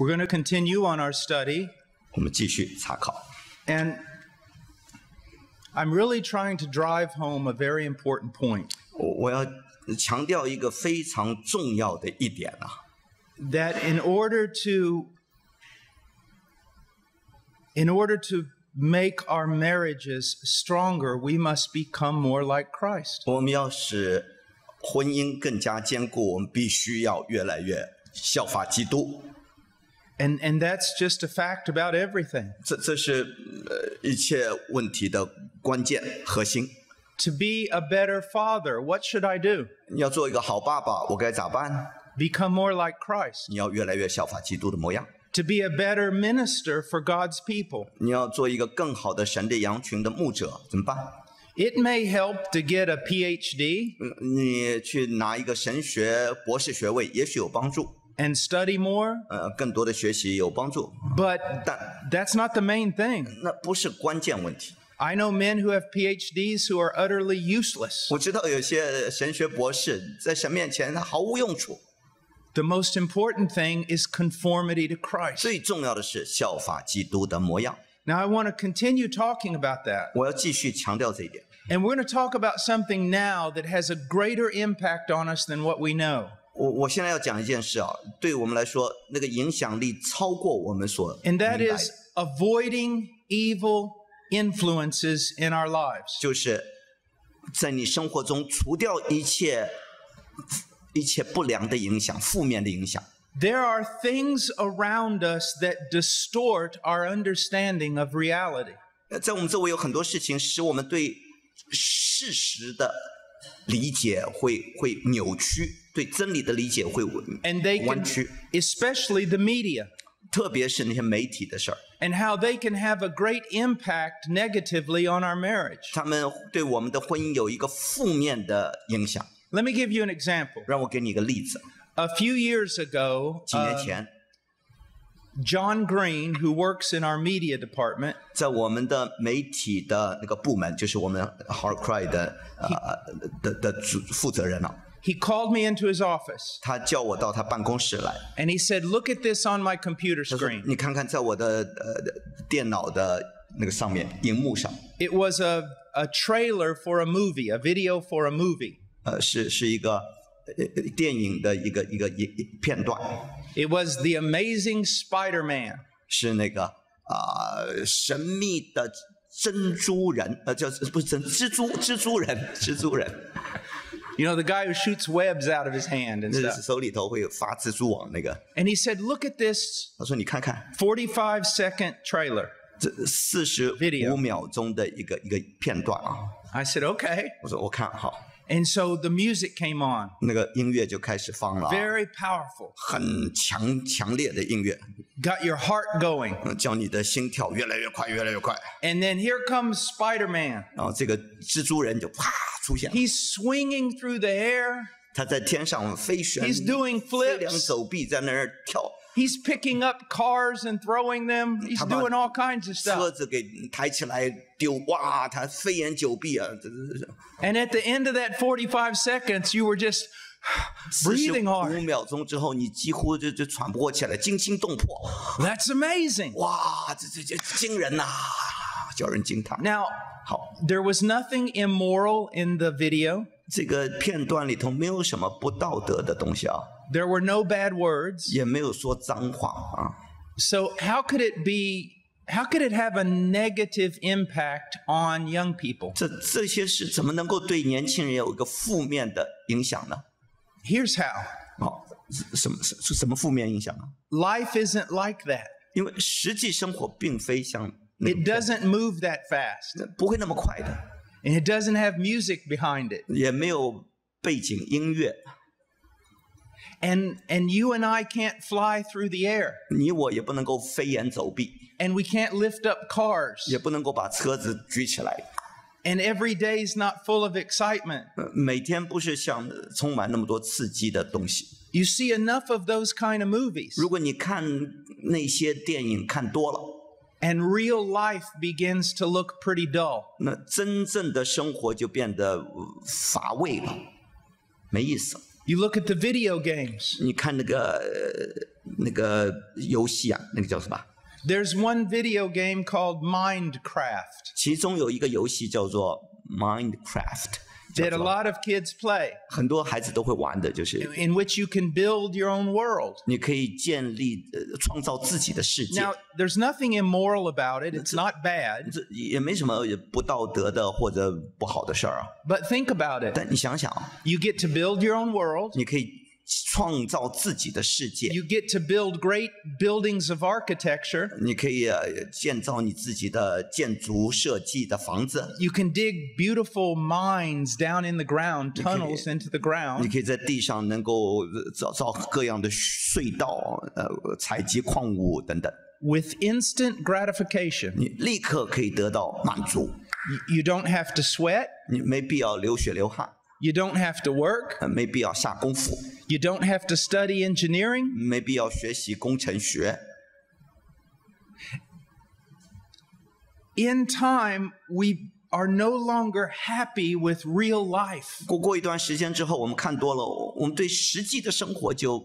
We're going to continue on our study, 我们继续查考。 and I'm really trying to drive home a very important point. 我要强调一个非常重要的一点啊， That in order to make our marriages stronger, we must become more like Christ. 我们要使婚姻更加坚固，我们必须要越来越效法基督。 And that's just a fact about everything. 这是一切问题的关键核心。 To be a better father, what should I do? 你要做一个好爸爸，我该咋办？ Become more like Christ. 你要越来越效法基督的模样。 To be a better minister for God's people. 你要做一个更好的神的羊群的牧者，怎么办？ It may help to get a PhD 你去拿一个神学博士学位，也许有帮助。 and study more, 更多的学习有帮助， but 但 that's not the main thing. 那不是关键问题。 I know men who have PhDs who are utterly useless. 我知道有些神学博士在神面前他毫无用处。 The most important thing is conformity to Christ. 最重要的是效法基督的模样。 Now I want to continue talking about that. 我要继续强调这一点。 And we're going to talk about something now that has a greater impact on us than what we know. 我现在要讲一件事啊，对我们来说，那个影响力超过我们所 And 明白 that 的， is avoiding evil influences in our lives. 就是在你生活中除掉一切不良的影响、负面的影响。 There are things around us that distort our understanding of reality. 在我们周围有很多事情使我们对事实的理解会扭曲，对真理的理解会 And they 弯 can, 曲， especially the media, 特别是那些媒体的事儿， and how they can have a great impact negatively on our marriage. 他们对我们的婚姻有一个负面的影响。 Let me give you an example. 让我给你一个例子， A few years ago, 几年前， John Green, who works in our media department, 在我们的媒体的那个部门，就是我们 Hardcry 的负责人啊， he called me into his office 他叫我到他办公室来， and he said, "Look at this on my computer 他说 screen." 你看看在我的电脑的那个上面荧幕上， It was a trailer for a movie, a video for a movie. 是一个电影的一个片段， It was the amazing Spider-Man. 是那个神秘的珍珠人，叫不是蜘蛛人， You know, the guy who shoots webs out of his hand and 那 stuff. 是手里头会发蜘蛛网那个。 And he said, "Look at this 他说你看看 45-second trailer." 这45秒钟的一个片段啊。 I said, "Okay." 我说我看好， And so the music came on. 那个音乐就开始放了啊， Very powerful. 很强烈的音乐， Got your heart going. 叫你的心跳越来越快，越来越快。 And then here comes Spider-Man. 然后这个蜘蛛人就啪出现了， He's swinging through the air. 他在天上飞旋， He's doing 飞两 flips. 手臂在那儿跳， He's picking up cars and throwing them. He's 他把 doing all kinds of 车 stuff. 子给抬起来丢，哇，他飞檐走壁啊！这 And at the end of that 45 seconds, you were just breathing 45 hard. 秒钟之后，你几乎就喘不过气来，惊心动魄。 That's amazing. 哇，这惊人呐、叫人惊叹。 Now, 好， there was nothing immoral in the video. 这个片段里头没有什么不道德的东西啊， There were no bad words. 也没有说脏话啊。 So how could it have a negative impact on young people? 这些事怎么能够对年轻人有一个负面的影响呢？ Here's how. 好，什么负面影响啊？ Life isn't like that. 因为实际生活并非像那 It 种 doesn't move that fast. 不会那么快的， And it doesn't have music behind it. 也没有背景音乐， And you and I can't fly through the air. 你我也不能够飞檐走壁， And we can't lift up cars. 也不能够把车子举起来。 And every day's not full of excitement. 每天不是像充满那么多刺激的东西。 You see enough of those kind of movies. 如果你看那些电影看多了， And real life begins to look pretty dull. 那真正的生活就变得乏味了，没意思。 You look at the video games. 你看那那个游戏啊，那个叫什么？ There's one video game called Minecraft 其中有一个游戏叫做 Minecraft， 叫 that a 做 lot of kids play, 很多孩子都会玩的，就是 in which you can build your own world. 你可以建立创造自己的世界。 Now, there's nothing immoral about it. It's not bad. 这也没什么不道德的或者不好的事儿啊。 But think about it. 但你想想， You get to build your own world. 你可以创造自己的世界， You get to build great buildings of architecture. 你可以建造你自己的建筑设计的房子， You can dig beautiful mines down in the ground, tunnels into the 你 ground. 可以在地上能够造各样的隧道，采集矿物等等， With instant gratification. 你立刻可以得到满足， You don't have to sweat. 你没必要流血流汗， You don't have to work. 没必要下功夫， You don't have to study engineering. 没必要学习工程学。 In time, we are no longer happy with real life. 过一段时间之后，我们看多了，我们对实际的生活就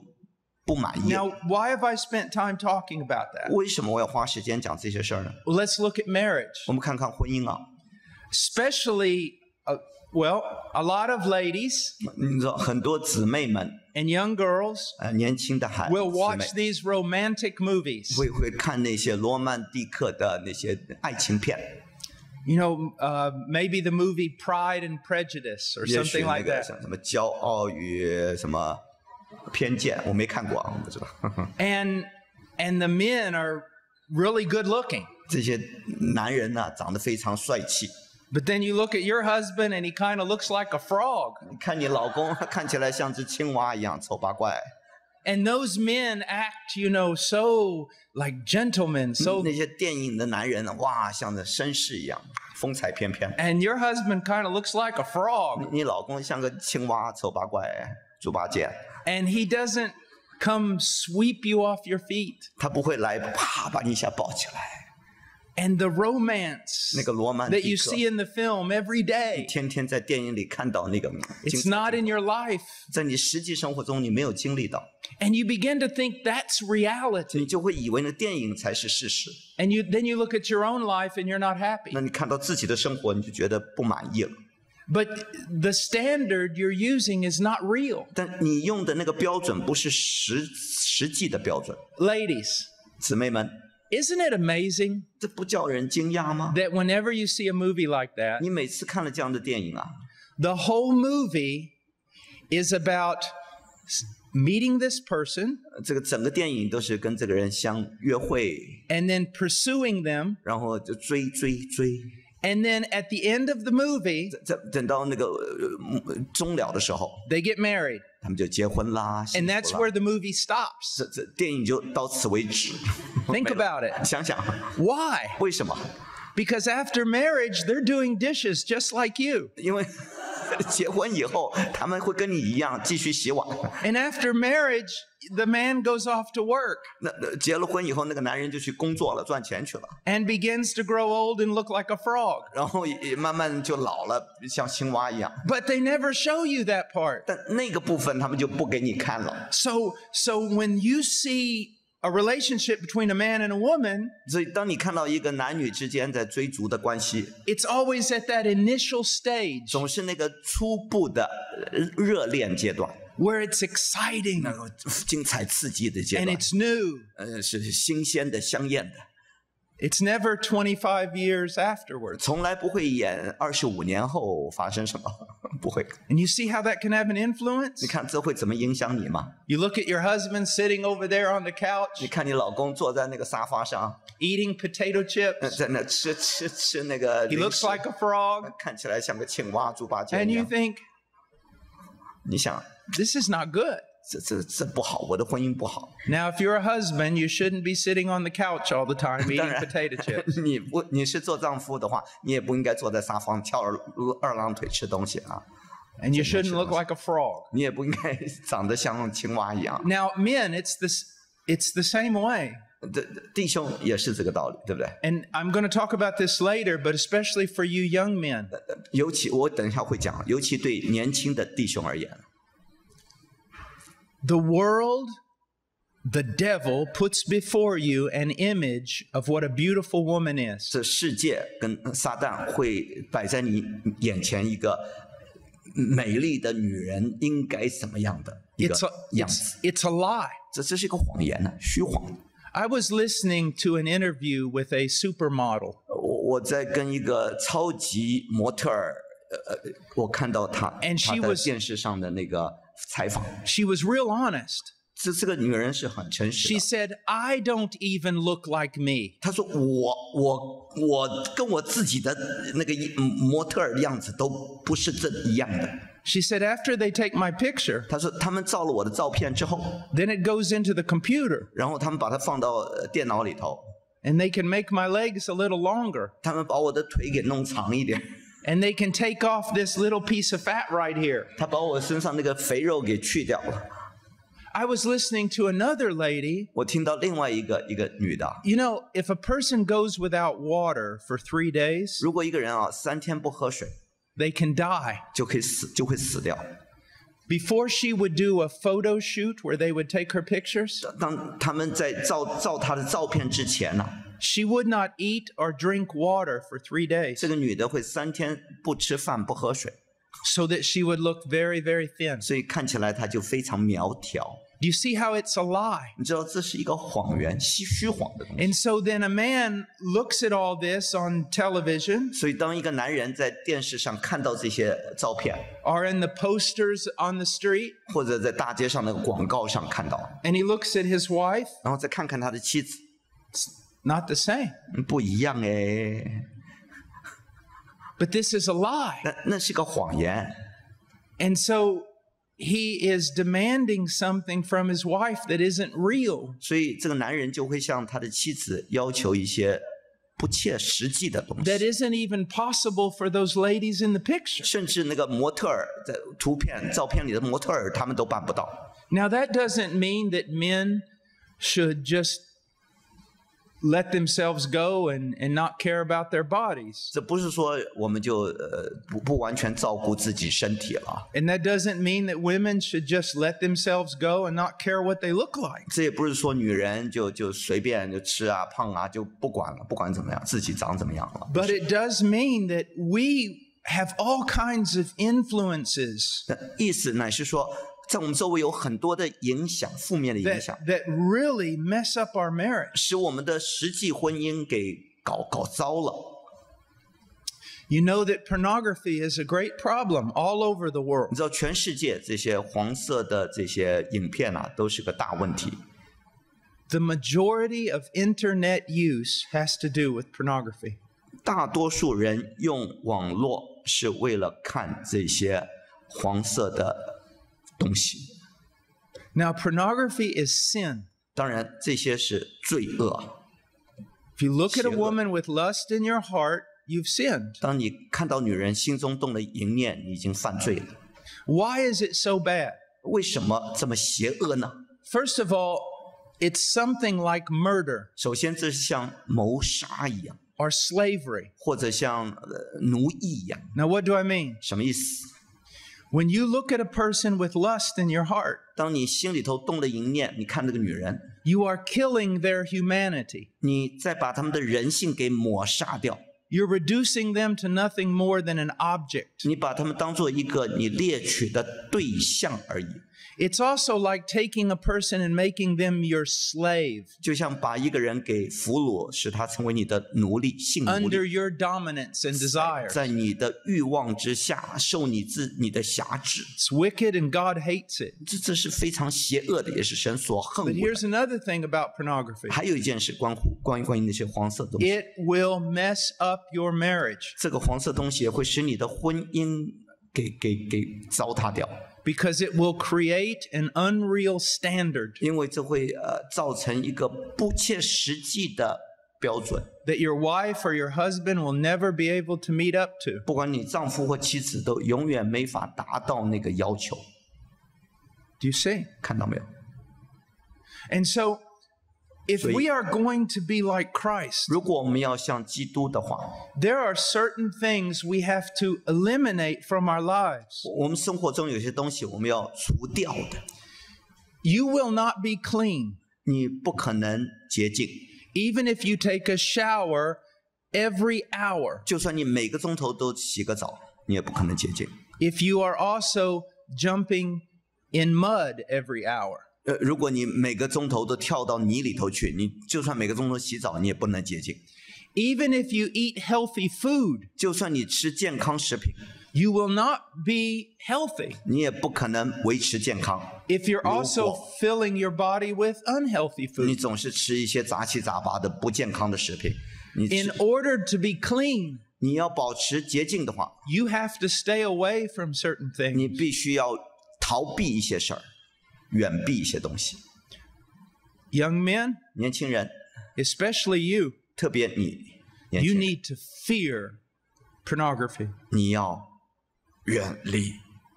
不满意了。 Now, why have I spent time talking about that? 为什么我要花时间讲这些事儿呢？ Well, let's look at marriage. 我们看看婚姻啊， Especially, well, a lot of ladies 你知道很多姊妹们， and young girls 年轻的孩 will 姊 watch 妹 these romantic movies. 会看那些罗曼蒂克的那些爱情片， You know, maybe the movie Pride and Prejudice or 也许 something 那 like 个 that. 像什么骄傲与什么偏见，我没看过啊，我不知道。 And the men are really good looking. 这些男人呢、长得非常帅气， But then you look at your husband and he kind of looks like a frog. 你看你老公看起来像只青蛙一样丑八怪， And those men act, you know, so like gentlemen, so 那些电影的男人哇，像那绅士一样，风采翩翩。 and your husband kind of looks like a frog. 你老公像个青蛙，丑八怪，猪八戒， And he doesn't come sweep you off your feet. 他不会来啪把你一下抱起来。 And the romance 那个罗曼 that 蒂 you 克， see in the film every day, 天天在电影里看到那个精 it's 彩， not in your life. 在你实际生活中你没有经历到， And you begin to think that's reality. 你就会以为那电影才是事实。 And then you look at your own life and you're not happy. 那你看到自己的生活，你就觉得不满意了。 But the standard you're using is not real. 但你用的那个标准不是实际的标准， Ladies, 姊妹们， isn't it amazing 这不叫人惊讶吗？ that whenever you see a movie like that, 你每次看了这样的电影啊， the whole movie is about meeting this person 这个整个电影都是跟这个人相约会， and then pursuing them, 然后就追， and then at the end of the movie, 等到那个终了的时候， they get married. 他们就结婚啦，幸 And 福 that's 啦 where the movie stops. 这电影就到此为止。 Think 没了 about it. 想想 Why? 为什么？ Because after marriage, they're doing dishes just like you. 因为结婚以后，他们会跟你一样继续洗碗。 And after marriage, the man goes off to work 那结了婚以后，那个男人就去工作了，赚钱去了， and begins to grow old and look like a frog. 然后也慢慢就老了，像青蛙一样。 But they never show you that part. 但那个部分他们就不给你看了。 So when you see a relationship between a man and a woman, 所以当你看到一个男女之间在追逐的关系， it's always at that initial stage 总是那个初步的热恋阶段， where it's exciting 那个精彩刺激的阶 and 段， it's new. 是新鲜的、香艳的， It's never 25 years afterwards. 从来不会演25年后发生什么，不会。 And you see how that can have an influence? 你看这会怎么影响你吗？ You look at your husband sitting over there on the 你 couch 看你老公坐在那个沙发上， eating potato chips. 在那吃那个 He 零 looks 食， like a frog. 看起来像个青蛙、猪八戒 And 一 you 样。 think, 你想， this is not good. 这不好，我的婚姻不好。 Now, if you're a husband, you shouldn't be sitting on the couch all the time eating 当然 potato chips. 你是做丈夫的话，你也不应该坐在沙发上翘二郎腿吃东西啊， And you shouldn't look like a frog. 你也不应该长得像青蛙一样。 Now, men, it's the same way. 弟兄也是这个道理，对不对？ And I'm going to talk about this later, but especially for you young men. 尤其我等一下会讲，尤其对年轻的弟兄而言， The world The devil puts before you an image of what a beautiful woman is. 这世界跟撒旦会摆在你眼前一个美丽的女人应该怎么样的一个样子。It's a lie. 这是一个谎言呢，虚谎。I was listening to an interview with a supermodel. 我在跟一个超级模特儿，我看到她的电视上的那个采访。She was real honest. 这个女人是很诚实的。 She said, "I don't even look like me." 她说我跟我自己的那个模特儿的样子都不是这一样的。She said, "After they take my picture," 她说他们照了我的照片之后 then it goes into the computer, 然后他们把它放到电脑里头， and they can make my legs a little longer, 他们把我的腿给弄长一点， and they can take off this little piece of fat right here. 他把我身上那个肥肉给去掉了。I was listening to another lady. 我听到另外一个女的， You know, if a person goes without water for 3 days, 如果一个人3天不喝水， they can die. 就会死掉。 Before she would do a photo shoot where they would take her pictures, 当他们在照她的照片之前呢， she would not eat or drink water for 3 days 这个女的会3天不吃饭不喝水， so that she would look very, very thin. 所以看起来她就非常苗条。 Do you see how it's a lie? 你知道这是一个谎言，虚谎的东西。 And so then a man looks at all this on television 所以当一个男人在电视上看到这些照片， or in the posters on the street, 或者在大街上那个广告上看到， and he looks at his wife, 然后再看看他的妻子， not the same. 不一样哎， But this is a lie. 那是个谎言。 And so he is demanding something from his wife that isn't real. 所以这个男人就会向他的妻子要求一些不切实际的东西， That isn't even possible for those ladies in the picture. 甚至那个模特儿在照片里的模特儿，他们都办不到。 Now that doesn't mean that men should just let themselves go and not care about their bodies. 这不是说我们就不完全照顾自己身体了， And that doesn't mean that women should just let themselves go and not care what they look like. 这也不是说女人就随便就吃啊胖啊就不管了，不管怎么样自己长怎么样了。 But it does mean that we have all kinds of influences 意思乃是说，在我们周围有很多的影响，负面的影响， that really mess up our marriage. 使我们的实际婚姻给搞糟了。 You know that pornography is a great problem all over the 你 world. 知道全世界这些黄色的这些影片啊，都是个大问题。 The majority of internet use has to do with pornography. 大多数人用网络是为了看这些黄色的东西。 Now, pornography is sin. 当然，这些是罪恶。 If you look at a woman with lust in your heart, you've sinned. 当你看到女人心中动了淫念，你已经犯罪了。 Why is it so bad? 为什么这么邪恶呢？ First of all, it's something like murder 首先，这是像谋杀一样， or slavery. 或者像奴役一样。 Now, what do I mean? 什么意思？ When you look at a person with lust in your heart, 当你心里头动了淫念，你看这个女人， you are killing their humanity. 你再把他们的人性给抹杀掉， You're reducing them to nothing more than an object. 你把他们当做一个你猎取的对象而已。 It's also like taking a person and making them your slave 就像把一个人给俘虏，使他成为你的奴隶，性奴 under 隶， your dominance and desire. 在你的欲望之下，受你的辖制。 It's wicked and God hates it. 这是非常邪恶的，也是神所恨 But 恶的。 here's another thing about pornography. 还有一件事关于那些黄色的东西， It will mess up your marriage 这个黄色东西也会使你的婚姻给糟蹋掉， because it will create an unreal standard 因为这会造成一个不切实际的标准， that your wife or your husband will never be able to meet up to. 不管你丈夫或妻子都永远没法达到那个要求， Do you see? 看到没有？ And so, if we are going to be like Christ, 如果我们要像基督的话， there are certain things we have to eliminate from our lives. 我们生活中有些东西我们要除掉的。 You will not be clean 你不可能洁净。 Even if you take a shower every hour, 就算你每个钟头都洗个澡，你也不可能洁净。 if you are also jumping in mud every hour, 如果你每个钟头都跳到泥里头去，你就算每个钟头洗澡，你也不能洁净。 even if you eat healthy food, 就算你吃健康食品， you will not be healthy 你也不可能维持健康。 if you're 如 also 果 filling your body with unhealthy 你 food. 总是吃一些杂七杂八的不健康的食品，你 In order to be clean, 你要保持洁净的话， you have to stay away from certain 你 things. 必须要逃避一些事儿，远避一些东西。 Young men, 年轻人， especially you, 特别你年 you 轻人， need to fear pornography. 你要远离、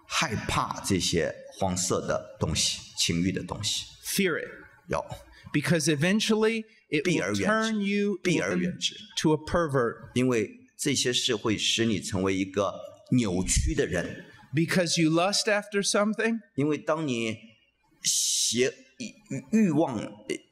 害怕这些黄色的东西、情欲的东西， Fear it. 要 Because eventually it 避而 will 远之。 turn you 避而远之。 to a pervert. 因为这些事会使你成为一个扭曲的人。 Because you lust after something, 因为当你欲望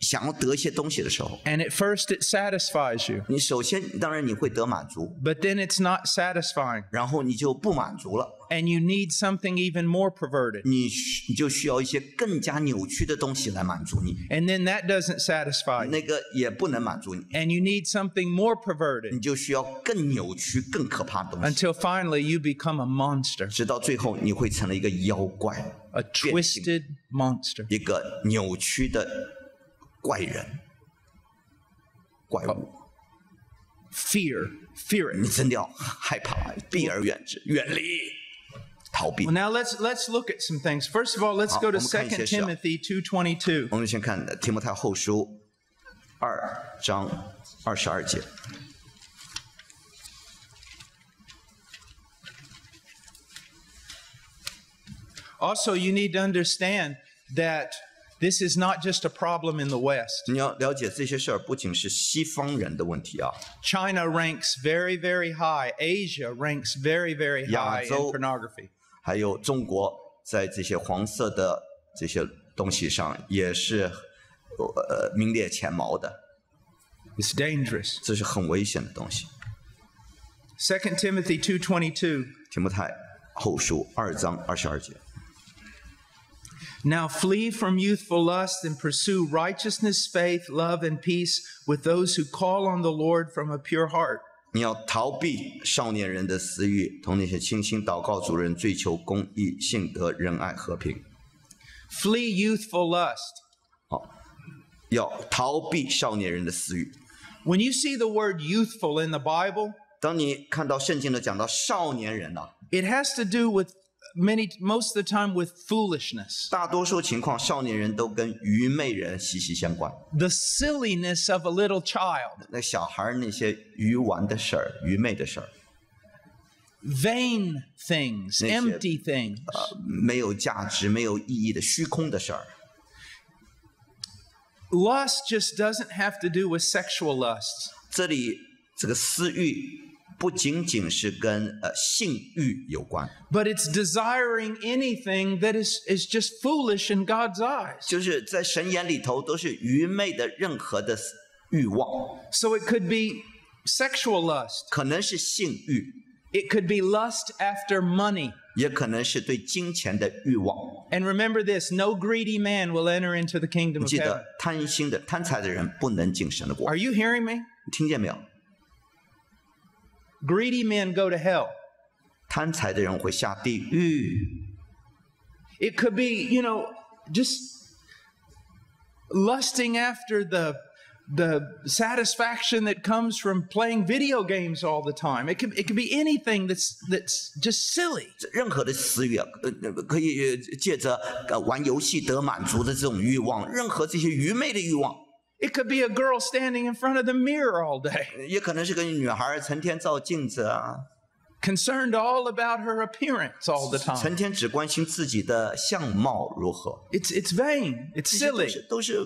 想要得一些东西的时候， and at first it satisfies you, 你首先当然你会得满足， but then it's not satisfying, 然后你就不满足了， and you need something even more perverted. 你就需要一些更加扭曲的东西来满足你， And then that doesn't satisfy you, 那个也不能满足你， and you need something more 你 perverted 就需要更扭曲、更可怕的东西， until finally you become a monster, 直到最后你会成了一个妖怪， a twisted monster. 一个扭曲的怪人、怪物。 Fear it. 你真的要害怕，避而远之，远离，逃避 Well,。now let's look at some things. First of all, let's go to 好，我们看一些事啊。 2 Timothy 2:22. 我们先看提摩太后书2章22节。 Also, you need to understand that this is not just a problem in the West. 你要了解这些事儿，不仅是西方人的问题啊， China ranks very, very high. Asia ranks very, very high in 亚洲 pornography. 还有中国在这些黄色的这些东西上也是名列前茅的， It's dangerous. 这是很危险的东西。 2 Timothy 2:22. 提摩太后书2章22节。 Now flee from youthful lust and pursue righteousness, faith, love, and peace with those who call on the Lord from a pure heart. 你要逃避少年人的私欲，同那些倾心祷告主人，追求公义、信德、仁爱、和平。 Flee youthful lust. 好，要逃避少年人的私欲。 When you see the word youthful in the Bible, 当你看到圣经里讲到少年人啊， it has to do with most of the time with foolishness. 大多数情况少年人都跟愚昧人息息相关。 The silliness of a little child. 那小孩那些愚顽的事儿、愚昧的事儿， Vain things, 那些 empty things. 没有价值、没有意义的虚空的事儿。 Lust just doesn't have to do with sexual lusts. 这里这个私欲不仅仅是跟性欲有关， But it's desiring anything that is just foolish in God's eyes. 就是在神眼里头都是愚昧的任何的欲望， So it could be sexual lust. 可能是性欲， It could be lust after money. 也可能是对金钱的欲望。 And remember this, no greedy man will enter into the kingdom 你 of 记 heaven. 得贪心的、贪财的人不能进神的国 Are，you hearing me? 你听见没有？ Greedy men go to hell. 贪财的人会下地狱。 It could be, just lusting after the satisfaction that comes from playing video games all the time. It could be anything that's just silly. 任何的私欲啊，可以借着玩游戏得满足的这种欲望，任何这些愚昧的欲望， It could be a girl standing in front of the mirror all day, 也可能是个女孩成天照镜子啊， concerned all about her appearance all the 成 time. 天只关心自己的相貌如何， It's vain. It's 这些 silly. 都是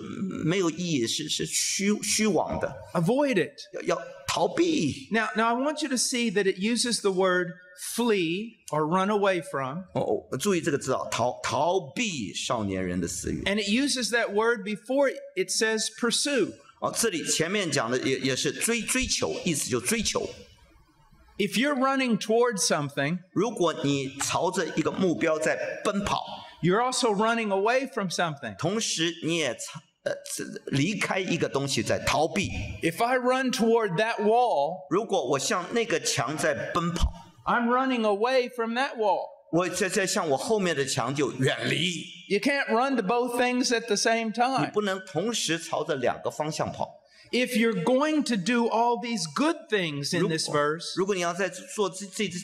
没有意义，是虚妄的， Avoid it. 要逃避。 Now I want you to see that it uses the word flee or run away from. 注意这个字啊，逃避少年人的私欲。 And it uses that word before it says pursue. 这里前面讲的也是追求，意思就追求。 If you're running towards something, 如果你朝着一个目标在奔跑， you're also running away from something. 同时你也离开一个东西在逃避。 If I run toward that wall, 如果我向那个墙在奔跑， I'm running away from that wall. 我在向我后面的墙就远离。 You can't run to both things at the same 你 time. 不能同时朝着两个方向跑。 If you're going to do all these good things in this verse, 如果你要在做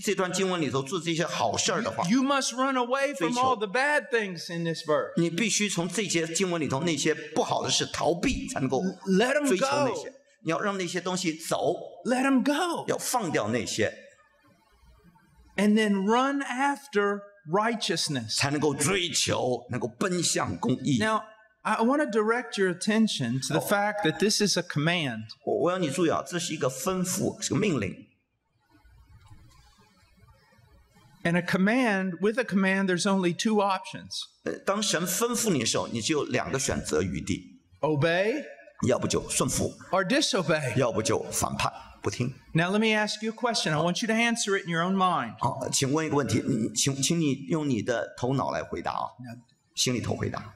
这段经文里头做这些好事儿的话， you must run away from all the bad things in this verse. 你必须从这些经文里头那些不好的事逃避，才能够 Let them 追求那 go. 些。你要让那些东西走， Let them go. 要放掉那些， And then run after righteousness. 才能够追求，能够奔向公义。 Now, I want to direct your attention to the fact that this is a command. 我要你注意啊，这是一个吩咐，是个命令。 And with a command, there's only two options. 当神吩咐你的时候，你就有两个选择余地， Obey 要不就顺服， or disobey. 要不就反叛不听。 Now, let me ask you a question. I want you to answer it in your own mind. 好，请问一个问题，请你用你的头脑来回答啊，心里头回答。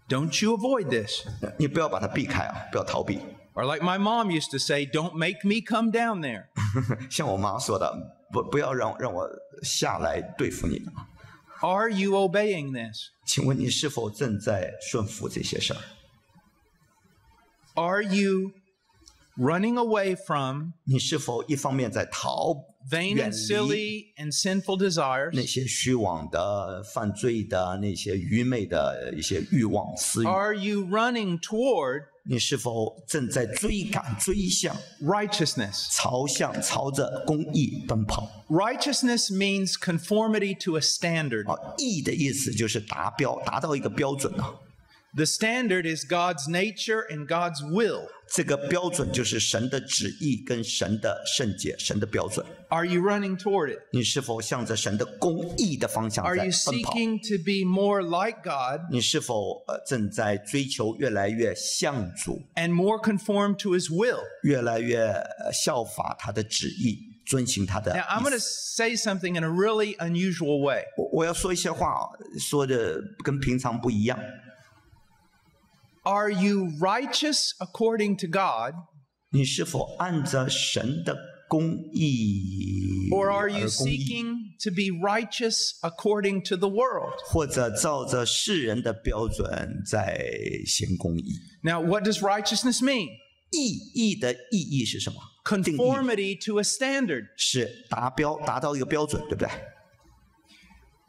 Don't you avoid this. 你不要把它避开啊，不要逃避。 Or like my mom used to say, don't make me come down there. 像我妈说的，不要让我下来对付你。 Are you obeying this? 请问你是否正在顺服这些事儿？ Are you running away from 你是否一方面在逃 vain 远 and 离 silly and sinful 那 desires? 些虚妄的、犯罪的、那些愚昧的一些欲望、私欲？ Are you running toward 你是否正在追向 righteousness? 朝着公义奔跑？ Righteousness means conformity to a standard. 义的意思就是达到一个标准啊。 The standard is God's nature and God's will. 这个标准就是神的旨意跟神的圣洁、神的标准。 Are you running toward it? 你是否向着神的公义的方向在 Are 奔 you 跑？ seeking to be more like God 你是否正在追求越来越像主， and more conformed to His will? 越来越效法他的旨意，遵行他的 Now, I'm 意 going to 思？ say something in a really unusual way. 我要说一些话啊，说的跟平常不一样。 Are you righteous according to God, 你是否按着神的公义 or are 而 you 公义， seeking to be righteous according to the world? 或者照着世人的标准在行公义？ Now, what does righteousness mean? 义的意义是什么？定义 Conformity to a standard. 是达到一个标准，对不对？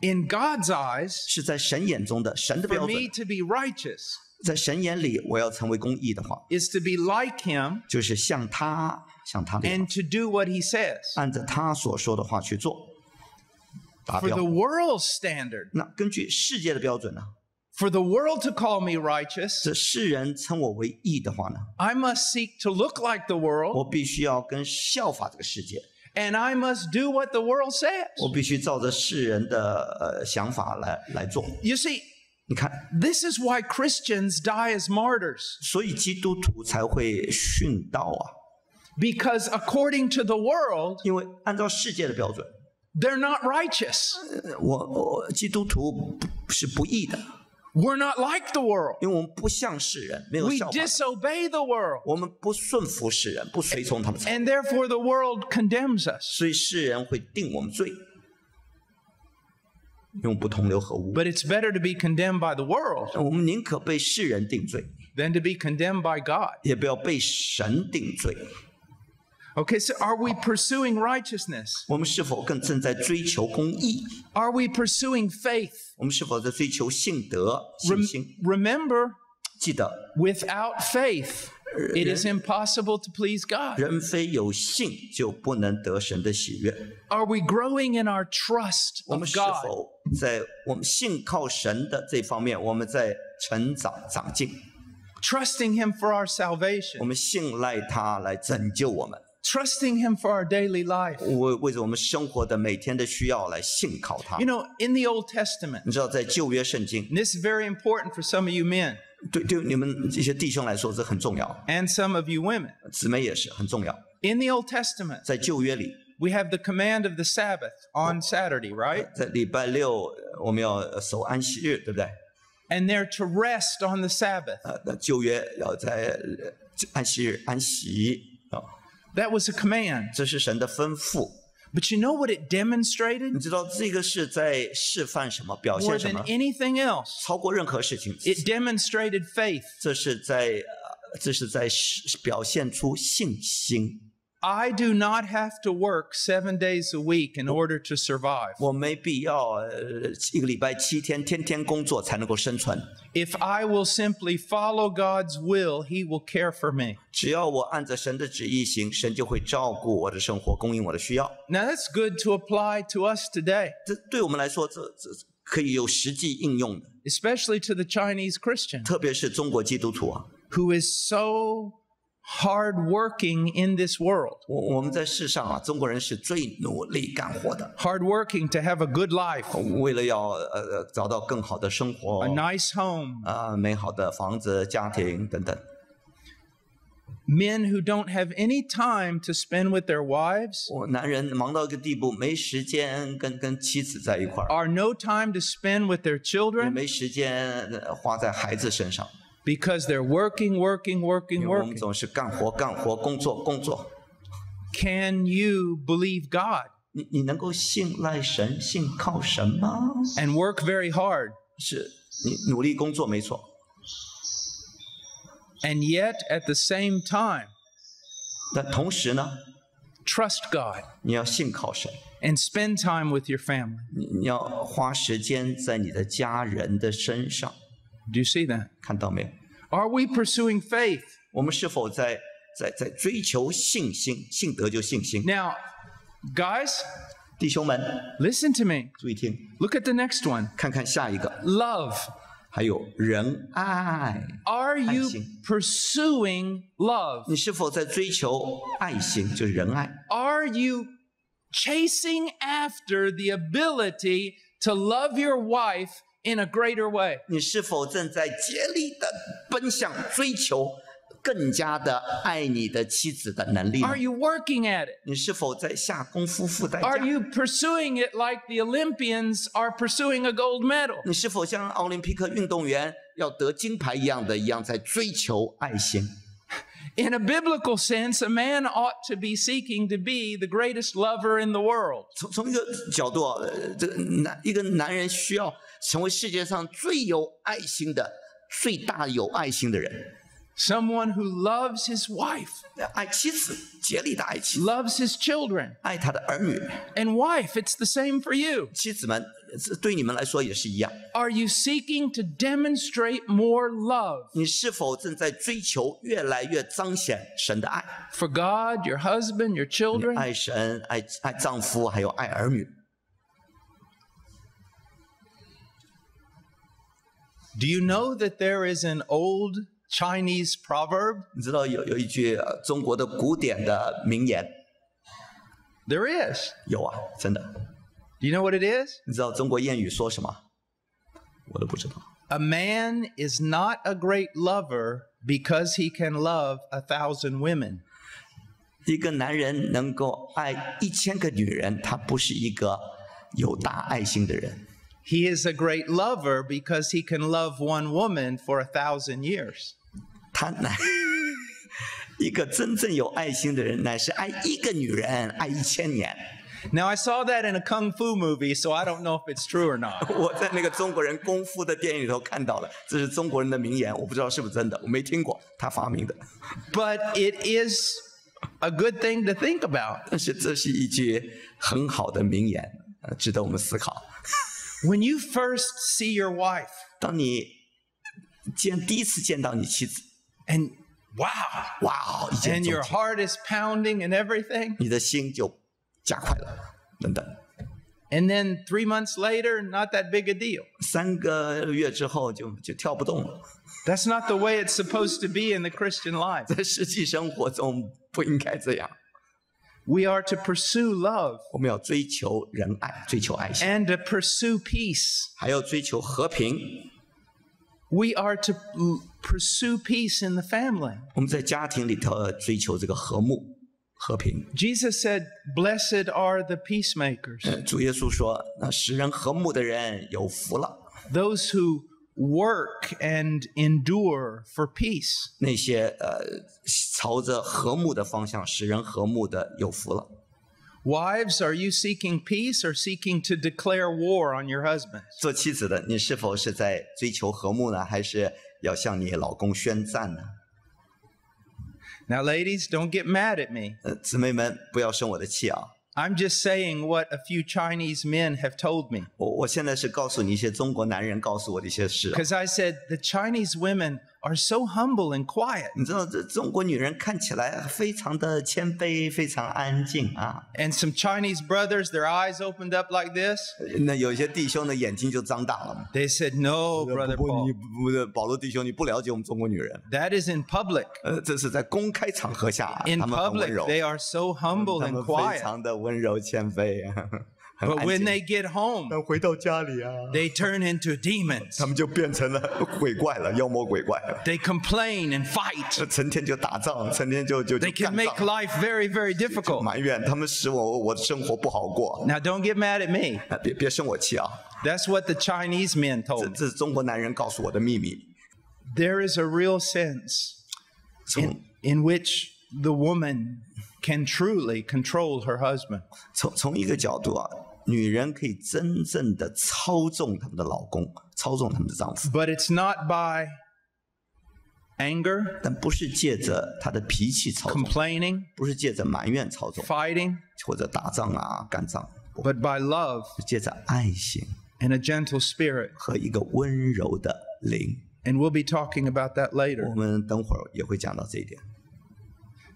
In God's eyes, 是在神眼中的神的 for 标 me 准。 to be righteous 在神眼里，我要成为公义的话， is to be like Him 就是像他那样， and to do what He says. 按着他所说的话去做，达 For 标 the。world's standard, 那根据世界的标准呢？ for the world to call me righteous, 这世人称我为义的话呢， I must seek to look like the world 我必须要跟效法这个世界， and I must do what the world says. 我必须照着世人的想法来做。 You see, 你看， this is why Christians die as martyrs, 所以基督徒才会殉道啊， because according to the world, 因为按照世界的标准， they're not righteous. 我基督徒是不义的， We're not like the world. 因为我们不像世人，没有 We 效法， disobey the world, 我们不顺服世人，不随从他们， and therefore the world condemns us. 所以世人会定我们罪，永不同流合污。 But it's better to be condemned by the world 我们宁可被世人定罪， than to be condemned by God. 也不要被神定罪。 Okay, so are we pursuing righteousness? 我们是否更正在追求公义？ Are we pursuing faith? 我们是否在追求信德、信心？ Remember, 记得， without faith, it is impossible to please God. 人非有信就不能得神的喜悦。 Are we growing in our trust 我 of 们是 God? 否在我们信靠神的这方面，我们在成长长进？ Trusting Him for our 我 salvation, 们信赖他来拯救我们， trusting Him for our daily life. 为着我们生活的每天的需要来信靠他。 You know, in the Old Testament, 你知道，在旧约圣经， and this is very important for some of you men 对你们这些弟兄来说，这很重要， and some of you women. 姊妹也是很重要。 In the Old Testament, 在旧约里， we have the command of the Sabbath on Saturday, right? 在礼拜六我们要守安息日，对不对？ And they're to rest on the Sabbath. 那旧约要在安息日安息啊， That was a command. 这是神的吩咐。 But you know what it demonstrated? 你知道这个是在示范什么，表 More 现什 than 么？ anything else, 超过任何事情， it demonstrated faith. 这是在表现出信心。 I do not have to work 7 days a week in order to survive. 我没必要一个礼拜7天，天天工作才能够生存。 If I will simply follow God's will, He will care for me. 只要我按着神的旨意行，神就会照顾我的生活，供应我的需要。 Now that's good to apply to us today, 这对我们来说，这可以有实际应用的， especially to the Chinese Christian 特别是中国基督徒啊。 who is so hardworking in this world, 我们在世上啊，中国人是最努力干活的， hardworking to have a good life, 为了要找到更好的生活 a nice home, 美好的房子、家庭等等。 men who don't have any time to spend with their wives, 男人忙到一个地步，没时间跟妻子在一块儿， or no time to spend with their 也 children 没时间花在孩子身上， because they're working. 因为我们总是干活、工作。 Can you believe God 你能够信赖神、信靠神吗？ and work very hard, 是你努力工作没错， and yet at the same time 但同时呢， trust God 你要信靠神， and spend time with your family? 你要花时间在你的家人的身上， Do you see that? 看到没有？ Are we pursuing faith? 我们是否在追求信心？信德就信心。 Now, guys, 弟兄们， listen to me. 注意听， Look at the next one. 看看下一个， Love. 还有仁爱。 Are you 爱心。 pursuing love? 你是否在追求爱心，就是仁爱？ Are you chasing after the ability to love your wife in a greater way? 你是否正在竭力的奔向追求更加的爱你的妻子的能力呢？ Are you working at it? 你是否在下功夫付代价？ Are you pursuing it like the Olympians are pursuing a gold medal? 你是否像奥林匹克运动员要得金牌一样在追求爱心？ In a biblical sense, a man ought to be seeking to be the greatest lover in the world. 从一个角度啊，一个男人需要成为世界上最有爱心的、最大有爱心的人。 Someone who loves his wife, 爱妻子，竭力的爱妻子， loves his children. 爱他的儿女。 And wife, it's the same for you. 妻子们，对你们来说也是一样。 Are you seeking to demonstrate more love 你是否正在追求越来越彰显神的爱？ for God, your husband, your children? 爱神、爱丈夫，还有爱儿女。 Do you know that there is an old Chinese proverb? 你知道有一句中国的古典的名言， There is. 有啊，真的。 Do you know what it is? 你知道中国谚语说什么？我都不知道。 A man is not a great lover because he can love 1,000 women. 一个男人能够爱1000个女人，他不是一个有大爱心的人。 He is a great lover because he can love one woman for 1,000 years. 他乃一个真正有爱心的人，乃是爱一个女人爱1000年。 Now, I saw that in a kung fu movie, so I don't know if it's true or not. 我在那个中国人功夫的电影里头看到了，这是中国人的名言，我不知道是不是真的，我没听过，他发明的。 But it is a good thing to think about. 但是这是一句很好的名言，值得我们思考。 When you first see your wife, 当你第一次见到你妻子， and wow, 哇，一见 and 钟 your 情， heart is pounding and everything, 你的心就加快了，等等。 and then 3 months later, not that big a deal. 3个月之后就跳不动了。 That's not the way it's supposed to be in the Christian life. 在实际生活中不应该这样。We are to pursue love 我们要追求仁爱，追求爱心， and to pursue peace. 还要追求和平。 We are to pursue peace in the family. 我们在家庭里头追求这个和睦、和平。 Jesus said, "Blessed are the peacemakers, 主耶稣说：“那使人和睦的人有福了。 those who work and endure for peace." 那些朝着和睦的方向，使人和睦的有福了。 Wives, are you seeking peace or seeking to declare war on your husbands? 做妻子的，你是否是在追求和睦呢，还是要向你老公宣战呢？ Now, ladies, don't get mad at me. 姊妹们不要生我的气啊！ I'm just saying what a few Chinese men have told me. 我现在是告诉你一些中国男人告诉我的一些事啊。 Because I said the Chinese women are so humble and quiet. 你知道，这中国女人看起来非常的谦卑，非常安静啊。 And some Chinese brothers, their eyes opened up like this. 那有些弟兄的眼睛就张大了嘛。 They said, "No, Brother 不， Paul, 保罗弟兄，你不了解我们中国女人。 that is in public. 这是在公开场合下， In 他们很温 public, 柔， they are so humble 他 and 们非 quiet. 常的温柔谦卑，很 But 安 when 静。 they get home, 但回到家里啊， they turn into demons. 他们就变成了鬼怪了，妖魔鬼怪了。 They complain and fight. 成天就打仗，成天就 They 干 can make 仗， life very, very difficult. 埋怨他们使我的生活不好过。 Now, don't get mad at me. 别生我气啊！ That's what the Chinese men told me. 这是中国男人告诉我的秘密。 There is a real sense 从 in which the woman can truly control her husband. 从一个角度啊，女人可以真正的操纵他们的老公，操纵他们的丈夫， But it's not by anger, 但不是借着他的脾气操纵， complaining, 不是借着埋怨操纵， fighting, 或者打仗啊、干仗， but by love 是借着爱心 and a gentle spirit. 和一个温柔的灵。 And we'll be talking about that 我 later. 们等会儿也会讲到这一点。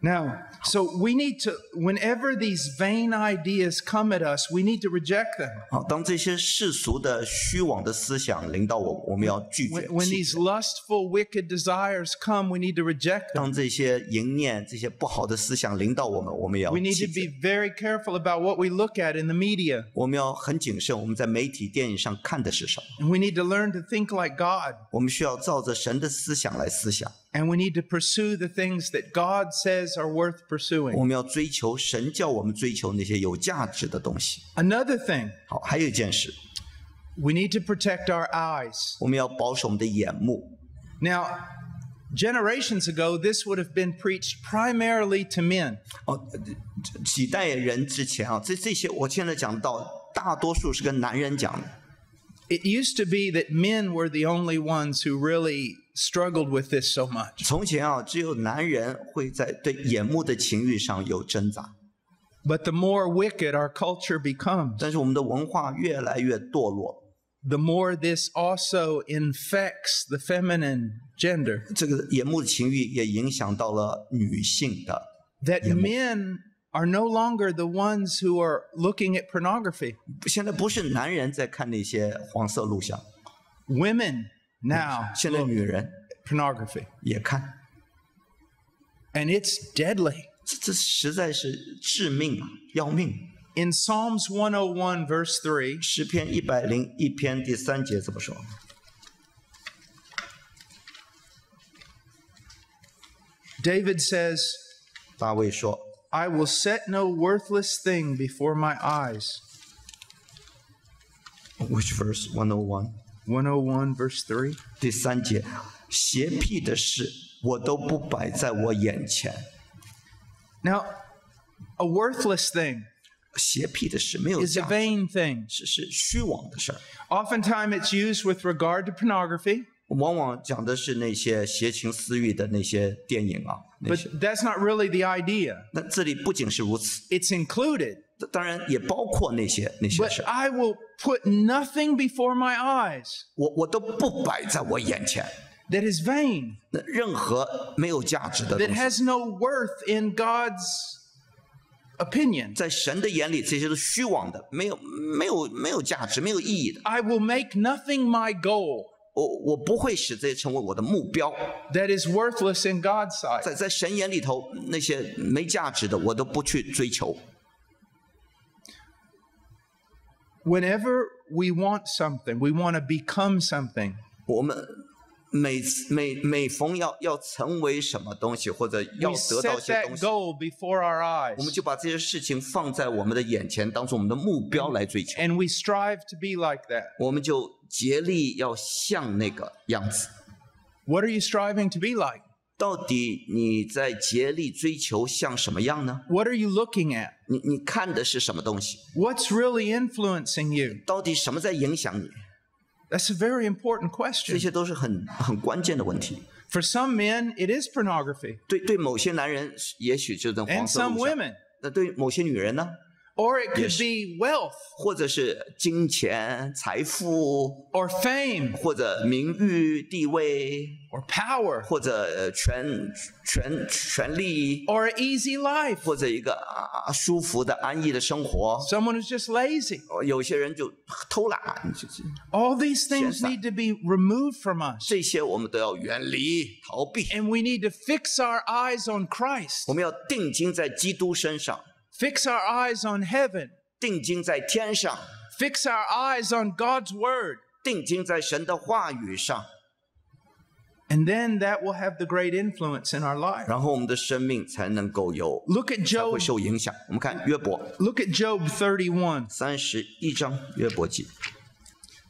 Now, so we need to, whenever these vain ideas come at us, we need to reject them. 好，当这些世俗的虚妄的思想临到我们要拒绝。 When 弃 these 绝 lustful, wicked desires come, we need to reject them. 当这些淫念、这些不好的思想临到我们，我们也要 We need 弃 to 绝。 be very careful about what we look at in the media. 我们要很谨慎，我们在媒体、电影上看的是什么？ And we need to learn to think like God. 我们需要照着神的思想来思想。 And we need to pursue the things that God says are worth 我 pursuing. 们要追求神叫我们追求那些有价值的东西。 Another thing, 好，还有一件事， we need to protect our eyes. 我们要保守我们的眼目。 Now, generations ago, this would have been preached primarily to men. 几代人之前啊，这些我现在讲到，大多数是跟男人讲的。 It used to be that men were the only ones who really struggled with this so much. 从前啊，只有男人会在对眼目的情欲上有挣扎， But the more wicked our culture becomes, 但是我们的文化越来越堕落， the more this also infects the feminine gender. 这个眼目的情欲也影响到了女性的。 That men are no longer the ones who are looking at pornography. 现在不是男人在看那些黄色录像， Women now 现在 look 女人 at pornography. 也看， And it's deadly. 这实在是致命啊，要命。 In Psalms 101, verse 3, 诗篇101篇第3节怎么说？ David says, 大卫说 I will set no worthless thing before my eyes. ，Which verse 101 101, verse 3. 第3节，邪僻的事我都不摆在我眼前。 Now, a worthless thing 邪僻的事没有 is a 价值， vain thing. 是虚妄的事儿。 Oftentimes it's used with regard to pornography, 往往讲的是那些邪情私欲的那些电影啊，那 but 些。 that's not really the idea. 那这里不仅是如此， It's included. 当然也包括那些 But 事， I will put nothing before my eyes 我都不摆在我眼前。 that is vain, 那任何没有价值的 that 东西， has no worth in God's opinion. 在神的眼里，这些是虚妄的，没有价值，没有意义的。 I will make nothing my goal. 我不会使这些成为我的目标。 that is worthless in God's sight. 在神眼里头，那些没价值的我都不去追求。 Whenever we want something, we want to become something. 我们每逢要成为什么东西，或者 We 要得到 set 一些 that 东西， goal before our 我们 eyes, 就把这些事情放在我们的眼前，当做我们的目标来追求， and we strive to be like that. 我们就竭力要像那个样子。 What are you striving to be like? 到底你在竭力追求像什么样呢？ What are you looking at? 你看的是什么东西？ What's really influencing you? 到底什么在影响你？ That's a very important 这 question. 些都是很关键的问题。 For some men, it is pornography, 对某些男人，也许就在黄 and 色 some 路上； women, 那对某些女人呢， or it could Yes. be wealth 或者是金钱、财富， or fame 或者名誉、地位， or power 或者权力， or an easy life. 或者一个舒服的、安逸的生活。 Someone who's just lazy. 有些人就偷懒， All these things need to be removed from us. 这些我们都要远离、逃避。 And we need to fix our eyes on Christ, 我们要定睛在基督身上， fix our eyes on heaven, 定睛在天上， fix our eyes on God's word. 定睛在神的话语上， And then that will have the great influence in our life. 然后我们的生命才能够有 Look at 才会 Job. 受影响。我们看约伯 Look at Job 31. 31章，约伯记。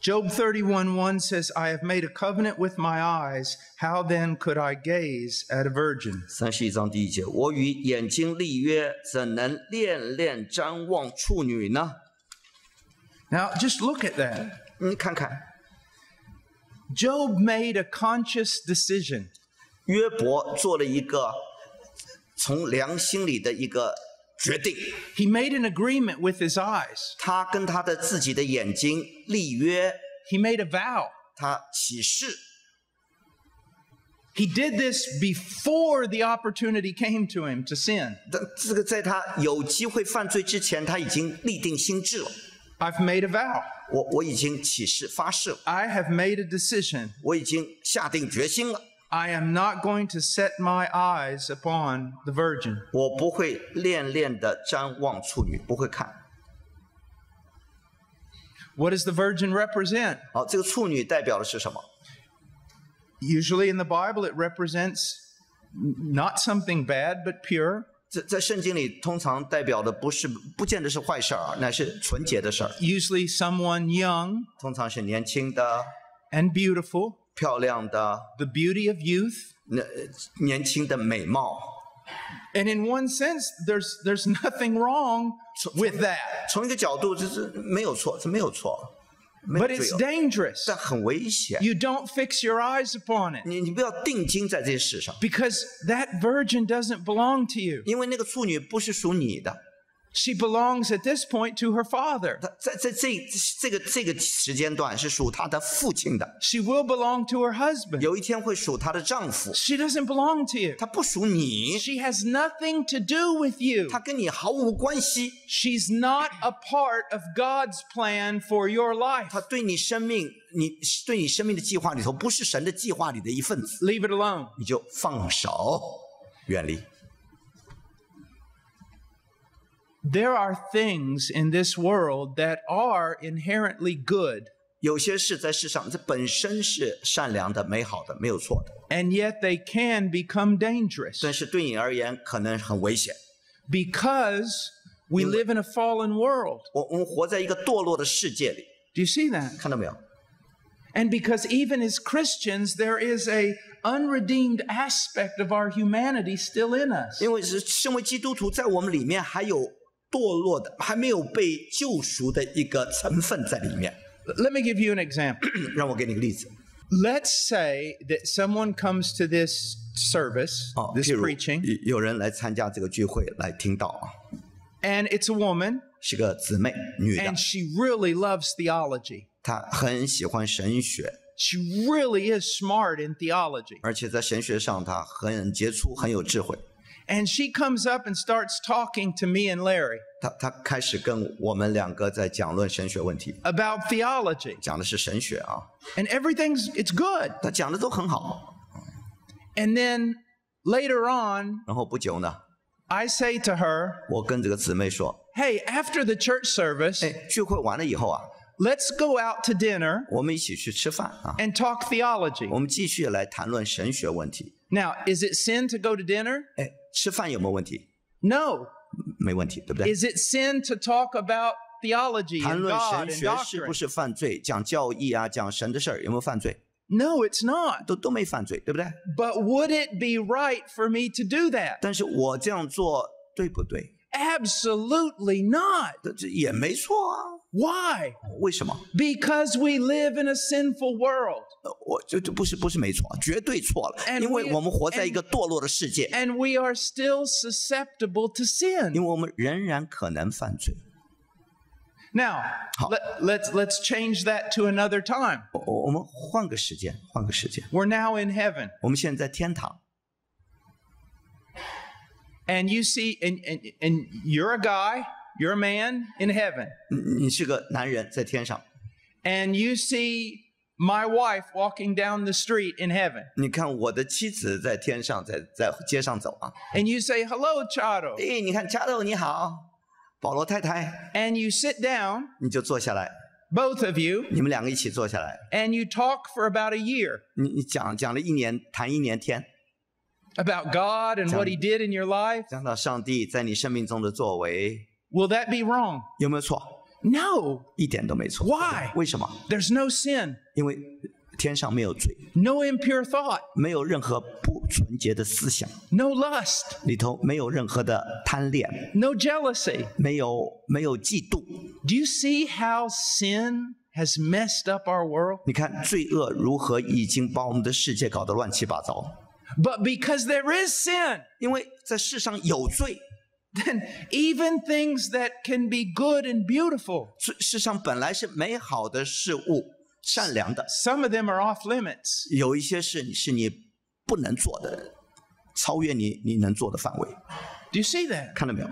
Job 31:1 says, I have made a covenant with my eyes. How then could I gaze at a virgin? 31章第1节，我与眼睛立约，怎能恋恋瞻望处女呢？ Now, just look at that. 你看看， Job made a conscious decision. 约伯做了一个从良心里的一个决定， He made an agreement with his eyes. 他跟他的自己的眼睛立约， He made a vow. 他起誓。 He did this before the opportunity came to him to sin. 但这个在他有机会犯罪之前，他已经立定心志了。 I've made a vow. 我已经起誓发誓了， I have made a decision. 我已经下定决心了， I am not going to set my eyes upon the virgin. 我不会恋恋的瞻望处女，不会看。 What does the virgin represent? 好，这个处女代表的是什么？ Usually in the Bible, it represents not something bad, but pure. 在圣经里，通常代表的不见得是坏事儿，乃是纯洁的事儿。 Usually someone young 通常是年轻的、 and beautiful, 漂亮的、the beauty of youth. 年轻的美貌。 And in one sense, there's nothing wrong with that. 从一个角度，就是没有错，这没有错，没有 But 罪 it's 恶， dangerous. 但很危险。 You don't fix your eyes upon it 你不要定睛在这些事上， because that virgin doesn't belong to you. 因为那个处女不是属你的。 She belongs at this point to her father. 她在这个时间段是属她的父亲的， She will belong to her husband. 有一天会属她的丈夫。 She doesn't belong to you. 她不属你， She has nothing to do with you. 她跟你毫无关系。 She's not a part of God's plan for your life. 她对你生命的计划里头，不是神的计划里的一份子， Leave it alone. 你就放手，远离。 There are things in this world that are inherently good, 有些事在世上，这本身是善良的、美好的，没有错的， and yet they can become dangerous 但是对你而言可能很危险。 because we live in a fallen world. 我们活在一个堕落的世界里， Do you see that? 看到没有？ And because even as Christians, there is a unredeemed aspect of our humanity still in us. 因为是身为基督徒，在我们里面还有堕落的、还没有被救赎的一个成分在里面。 Let me give you an example. 让我给你个例子。 Let's say that someone comes to this service, 譬 this 如 preaching, 有人来参加这个聚会来听到啊， and it's a woman, 是个姊妹，女的， and she really loves theology. 她很喜欢神学， She really is smart in theology. 而且在神学上她很杰出，很有智慧。And she comes up and starts talking to me and Larry 他开始跟我们2个在讲论神学问题， about theology. 讲的是神学啊， And it's good. 他讲的都很好。 And then later on, 然后不久呢， I say to her, 我跟这个姊妹说， hey, after the church service, 聚会完了以后啊， let's go out to dinner 我们一起去吃饭啊， and talk theology. 我们继续来谈论神学问题。 Now, is it sin to go to dinner? 吃饭有没有问题？ No. 没问题，对不对？ Is it sin to talk about theology 谈 and 论 God 神 and 学是不 doctrine? 是犯罪？讲教义啊，讲神的事儿有没有犯罪？ No, it's not. 都没犯罪，对不对？ But would it be right for me to do that? 但是我这样做对不对？ Absolutely not. 这也没错啊。 Why? 为什么？ Because we live in a sinful world. 我这不是没错，绝对错了。 And 因为 we- 我们活在一个堕落的世界， And we are still susceptible to 因 sin. 为我们仍然可能犯罪。 Now, let's change that to another time. 我们换个时间，换个时间。 We're now in heaven. 我们现在在天堂， And you see, and you're a guy, you're a man in heaven. 你是个男人在天上， And you see my wife walking down the street in heaven. 你看我的妻子在天上，在街上走啊。 And you say, hello, Chado. 哎，你看加豆你好，保罗太太， And you sit down, 你就坐下来， both of you, 你们2个一起坐下来， and you talk for about a year 你讲了1年，谈1年天， about God and what he did in your life. 讲到上帝在你生命中的作为， Will that be wrong? 有没有错？ No. 一点都没错。 Why? 为什么？ There's no sin, 因为天上没有罪， no impure thought, 没有任何不纯洁的思想， no lust, 里头没有任何的贪恋， no jealousy. 没有嫉妒。 Do you see how sin has messed up our world? 你看罪恶如何已经把我们的世界搞得乱七八糟。 But because there is sin, 因为在世上有罪， then even things that can be good and beautiful, 世上本来是美好的事物，善良的， some of them are off limits. 有一些是你不能做的，超越你能做的范围。 Do you see that? 看到没有？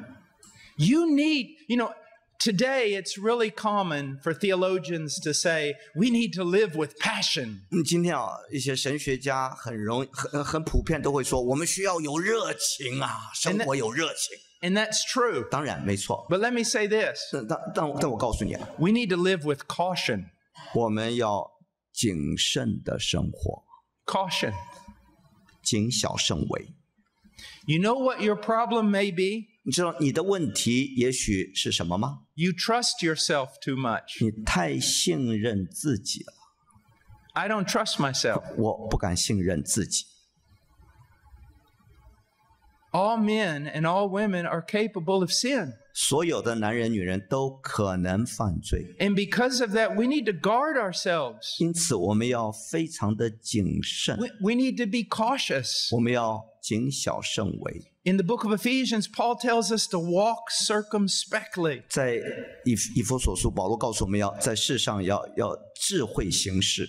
You need, today it's really common for theologians to say, we need to live with passion. 今天啊，一些神学家很普遍都会说，我们需要有热情啊，生活有热情。 And that's true. 当然没错， But let me say this, 但我告诉你啊， we need to live with caution. 我们要谨慎的生活， Caution. 谨小慎微。 You know what your problem may be? 你知道你的问题也许是什么吗？ You trust yourself too much. 你太信任自己了， I don't trust myself. 我不敢信任自己。 All men and all women are capable of sin. 所有的男人、女人都可能犯罪， And because of that, we need to guard ourselves. 因此我们要非常的谨慎， We need to be cautious. 我们要谨小慎微。 In the book of Ephesians, Paul tells us to walk circumspectly. 在以弗所书，保罗告诉我们要在世上要智慧行事。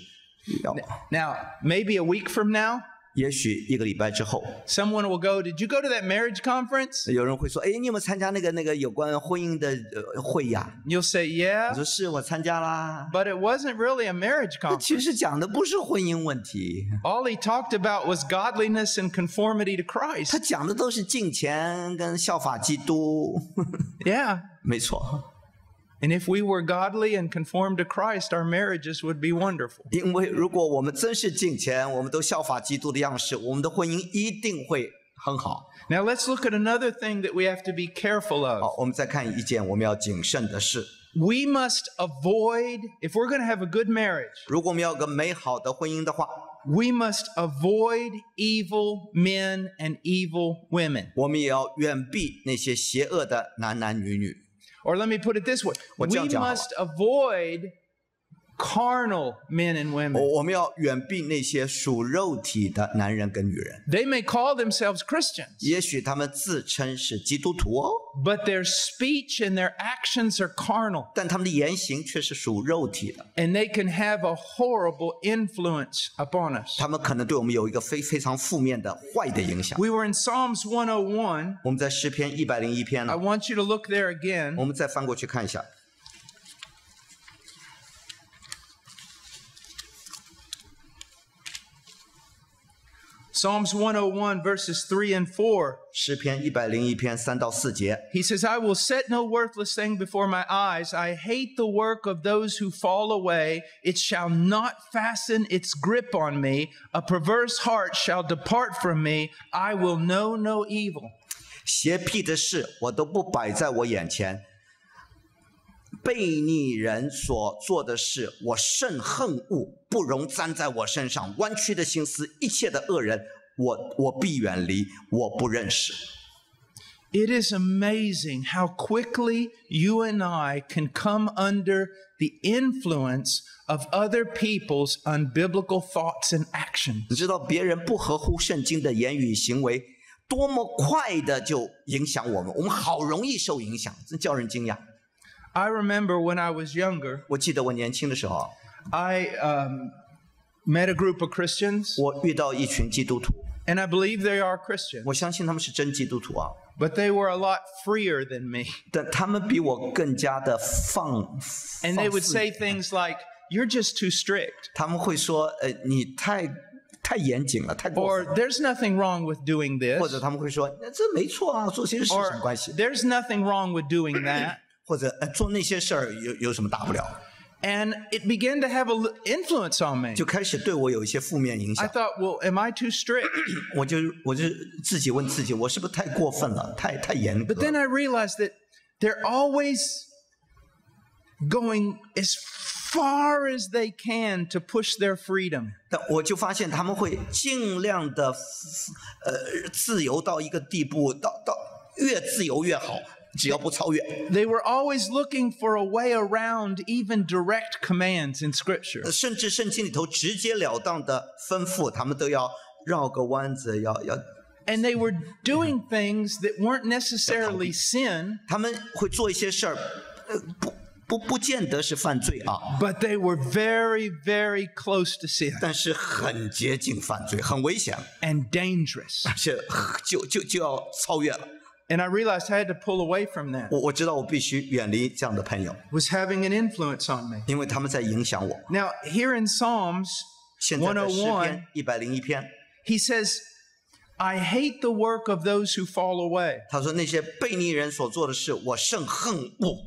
Now, maybe a week from now, 也许1个礼拜之后， someone will go, did you go to that marriage conference? 有人会说：“哎，你有没有参加那个有关婚姻的会呀？” You'll say, 我 yeah, 说：“是，我参加啦。 but it wasn't really a marriage ” conference. 其实讲的不是婚姻问题， All he talked about was godliness and conformity to 他 Christ. 讲的都是敬虔跟效法基督。 Yeah. 没错， And if we were godly and conformed to Christ, our marriages would be wonderful. 因为如果我们真是敬虔，我们都效法基督的样式，我们的婚姻一定会很好。 Now let's look at another thing that we have to be careful 好， of. 我们再看一件我们要谨慎的事。 We must avoid, if we're going to have a good marriage, 如果我们要有个美好的婚姻的话， we must avoid evil men and evil women. 我们也要远避那些邪恶的男女。 Or let me put it this way. We 我这样讲好了。 must avoid carnal men and women. 我们要远避那些属肉体的男人跟女人。 They may call themselves Christians, 也许他们自称是基督徒哦， but their speech and their actions are carnal. 但他们的言行却是属肉体的。And they can have a horrible influence upon us. 他们可能对我们有一个非常负面的坏的影响。 We were in Psalms 101. 我们在诗篇101篇 I want you to look there again. 我们再翻过去看一下。Psalms 101 verses 3 and 4. 诗篇101篇3到4节。 He says, I will set no worthless thing before my eyes. I hate the work of those who fall away. It shall not fasten its grip on me. A perverse heart shall depart from me. I will know no evil. 邪僻的事我都不摆在我眼前，悖逆人所做的事我甚恨恶，不容沾在我身上。弯曲的心思，一切的恶人，我必远离，我不认识。 It is amazing how quickly you and I can come under the influence of other people's unbiblical thoughts and actions. 你知道别人不合乎圣经的言语行为，多么快的就影响我们，我们好容易受影响，真叫人惊讶。 I remember when I was younger, 我记得我年轻的时候， I met a group of Christians, 我遇到一群基督徒， and I believe they are Christians, 我相信他们是真基督徒啊， but they were a lot freer than me. 但他们比我更加的 And they would 放肆 say things like, you're just too strict, 他们会说，你太严谨了，太过 or 分了。 there's nothing wrong with doing 或 this, 者他们会说，这没错啊，做这些事有什么 or 关系？ there's nothing wrong with doing that. 或者做那些事儿有什么大不了？ And it began to have an influence on me. 就开始对我有一些负面影 I 响。 thought, well, am I too strict? 我就自己问自己，我是不是太过分了，太严格 But then 了？ I realized that they're always going as far as they can to push their freedom. 但我就发现他们会尽量的自由到一个地步，到越自由越好，只要不超越。 They were always looking for a way around even direct commands in Scripture. 甚至圣经里头直截了当的吩咐，他们都要绕个弯子，要 And they were doing things that weren't necessarily sin, 他们会做一些事儿，不见得是犯罪啊， but they were very, very close to sin 但是很接近犯罪，很危险， and dangerous. 是就要超越了。 And I realized I had to pull away from that. 我知道我必须远离这样的朋友， It was having an influence on me. 因为他们在影响我。 Now, here in Psalms 现在的诗101, 篇101篇， he says, I hate the work of those who fall away. 他说那些悖逆人所做的事，我甚恨恶。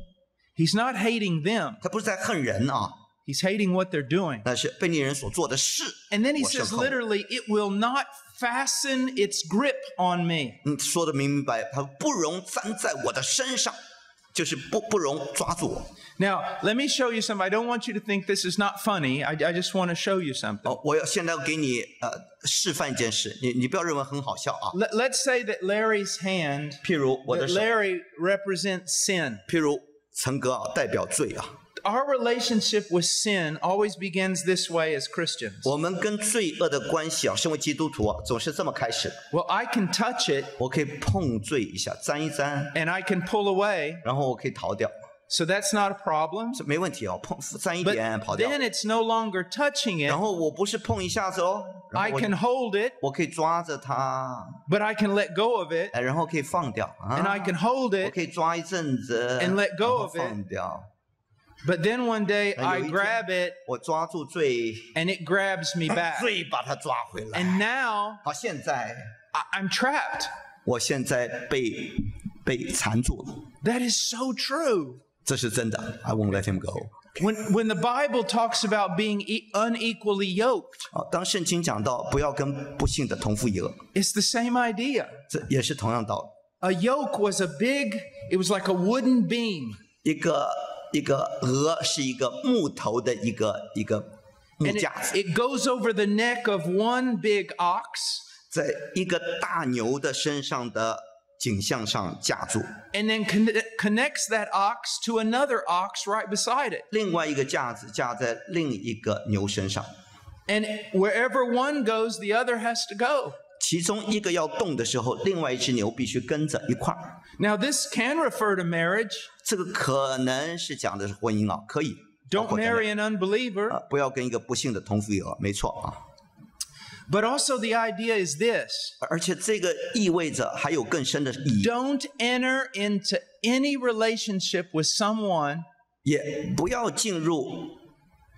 He's not hating them. 他不是在恨人啊， He's hating what they're doing. 那是悖逆人所做的事。 And then he 我甚 says 恨恶 literally, it will not fasten its grip on me. 说得明白，他不容沾在我的身上，就是不容抓住我。 Now, let me show you something. I don't want you to think this is not funny. I just want to show you something. 我现在要给你示范一件事，你不要认为很好笑啊。 Let's say that Larry's hand, 譬如我的 that 手， Larry represents sin. 譬如陈哥啊，代表罪啊。 Our relationship with sin always begins this way as Christians. 我们跟罪恶的关系啊，身为基督徒啊，总是这么开始。 Well, I can touch it 我可以碰罪一下，沾一沾， and I can pull away, 然后我可以逃掉， so that's not a problem. 这没问题哦。沾一 But 点跑掉， then it's no longer touching 然 it. 后我不是碰一下子哦，然 I 后 can hold it, 我可以抓着它， but I can let go of it, 然后可以放掉 and I can hold 我 it. 可以抓一阵子 and let go 然后 of it. 放掉。 But then one day 那 I 有一天 grab it 我抓住罪， and it grabs me back. 罪把它抓回来。 And now 好，现在 I'm trapped. 我现在被缠住了， That is so true. 这是真的。I won't let him go。 When the Bible talks about being unequally yoked, 好，当圣经讲到不要跟不幸的同父异母， it's the same idea. 这也是同样道理。 A yoke was it was like a wooden beam. 一个鹅是一个木头的一个木 And 架子， it goes over the neck of one big ox, 在一个大牛的身上的颈项上架住， and then connects that ox to another ox right beside it. 另外一个架子架在另一个牛身上， And wherever one goes, the other has to go. 其中一个要动的时候，另外一只牛必须跟着一块儿。Now, this can refer to marriage. 这个可能是讲的是婚姻啊，可以。Don't marry an unbeliever. 不要跟一个不幸的同父异母，没错啊。But also the idea is this. 而且这个意味着还有更深的意义。Don't enter into any relationship with someone 也不要进入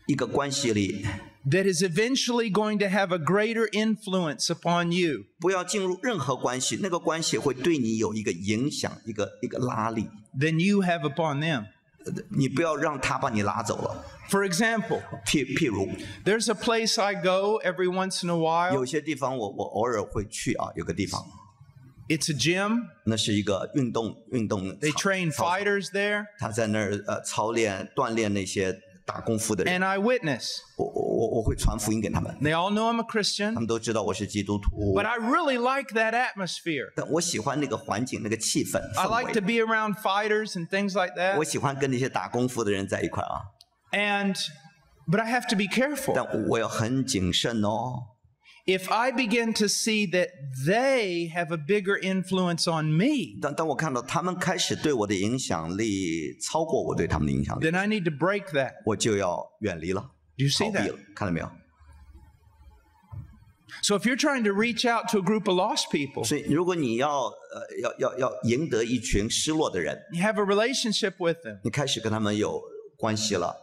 一个关系里 that is eventually going to have a greater influence upon you. 不要进入任何关系，那个关系会对你有一个影响，一个拉力。Than you have upon them. 你不要让他把你拉走了。For example, 譬如 there's a place I go every once in a while. 有些地方我偶尔会去啊，有个地方。It's a gym. 那是一个运动 They train fighters there. 他在那儿锻炼那些打功夫的人。And I witness. 我会传福音给他们。They all know I'm a Christian. 他们都知道我是基督徒。But I really like that atmosphere. 但我喜欢那个环境，那个气氛。I like to be around fighters and things like that. 我喜欢跟那些打功夫的人在一块啊。But I have to be careful. 但我要很谨慎哦。If I begin to see that they have a bigger influence on me, 当我看到他们开始对我的影响力超过我对他们的影响力 then I need to break that. 我就要远离了， Do you see 逃避 that? 了，看到没有？ So if you're trying to reach out to a group of lost people, 所以如果你要赢得一群失落的人， you have a relationship with them, 你开始跟他们有关系了，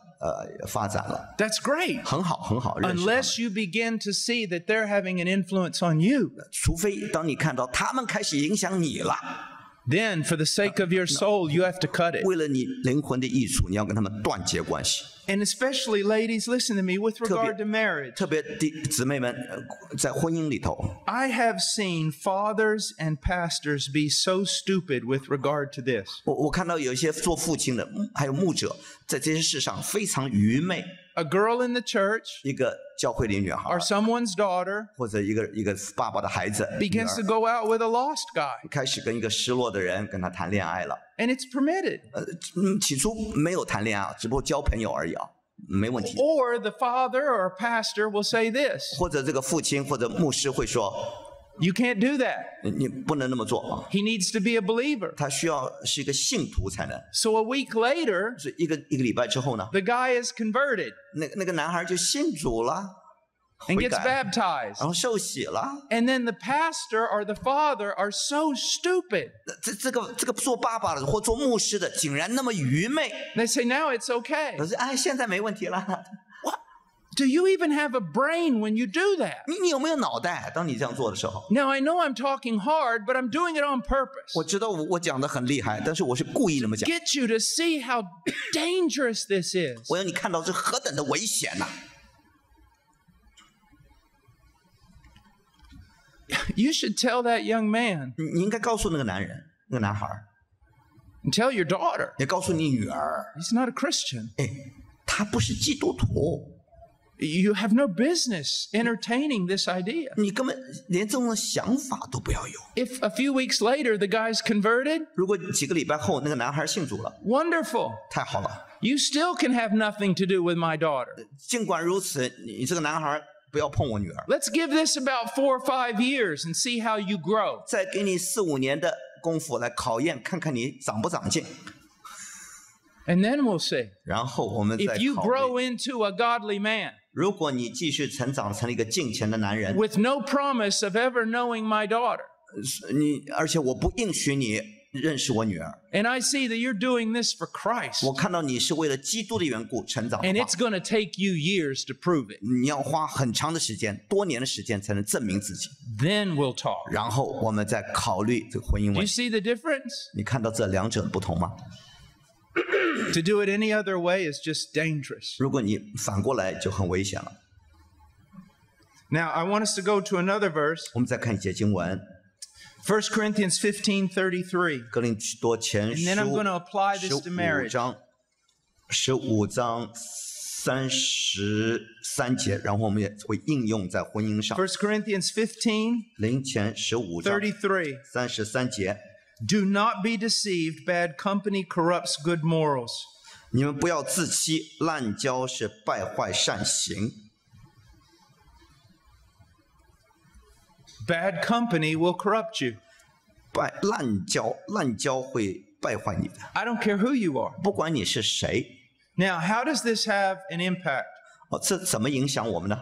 发展了， that's great. 很好很好，认识他们。 Unless you begin to see that they're having an influence on you, 除非当你看到他们开始影响你了， then for the sake of your soul, you have to cut it. 为了你灵魂的益处，你要跟他们断绝关系。 And especially, ladies, listen to me with regard to marriage. 特别姊妹们，在婚姻里头 I have seen fathers and pastors be so stupid with regard to this. 我看到有一些做父亲的，还有牧者，在这些事上非常愚昧。 A girl in the church 一个教会里女孩 or someone's daughter 或者一个爸爸的孩子 begins to go out with a lost guy, 开始跟一个失落的人跟他谈恋爱了。 and it's permitted. 起初没有谈恋爱，只不过交朋友而已啊，没问题。 Or the father or pastor will say this, 或者这个父亲或者牧师会说， you can't do that. 你不能那么做啊， He needs to be a believer. 他需要是一个信徒才能。 So a week later, 所以一个礼拜之后呢， the guy is converted 那个男孩就信主了， and 悔 gets 改， baptized. 然后受洗了。 And then the pastor or the father are so stupid. 这个做爸爸的或做牧师的，竟然那么愚昧。 They say, now it's okay. 可是哎，现在没问题了。 Do you even have a brain when you do that? 你有没有脑袋？当你这样做的时候， Now, I know I'm talking hard, but I'm doing it on purpose. 我知道我讲的很厉害，但是我是故意那么讲。 Get you to see how dangerous this is. 我要你看到这何等的危险呐、You should tell that young man 你应该告诉那个男人，那个男孩， and tell your daughter 也告诉你女儿， he's not a Christian. 哎，他不是基督徒， You have no business entertaining this idea. 你根本连这种想法都不要有。 If a few weeks later the guy's converted, 如果几个礼拜后那个男孩信主了， wonderful. 太好了。 You still can have nothing to do with my daughter. 尽管如此，你这个男孩不要碰我女儿。 Let's give this about 4 or 5 years and see how you grow. 再给你4、5年的功夫来考验，看看你长不长进。 And then we'll see. 然后我们再 If you 考 grow 虑， into a godly man 如果你继续成长成了一个敬虔的男人， with no promise of ever knowing my daughter, 而且我不应许你认识我女儿， and I see that you're doing this for Christ, 我看到你是为了基督的缘故成长的 and 话 it's going to take you years to prove it, 你要花很长的时间，多年的时间才能证明自己。 then we'll talk. 然后我们再考虑这个婚姻 Do 问 you 题。 see the difference? 你看到这两者的不同吗？ To do it any other way is just dangerous. 如果你反过来就很危险了。 Now, I want us to go to another verse, 我们再看一节经文， 1 Corinthians 15:33. 哥林多前 And then I'm going to apply this to 15 marriage. 章33节，然后我们也会应用在婚姻上。 1 Corinthians 15:33. 林前15章33节， Do not be deceived. Bad company corrupts good morals. 你们不要自欺，滥交是败坏善行。Bad company will corrupt you. 滥交会败坏你的， I don't care who you are. 不管你是谁。 Now, how does this have an impact? 这怎么影响我们呢？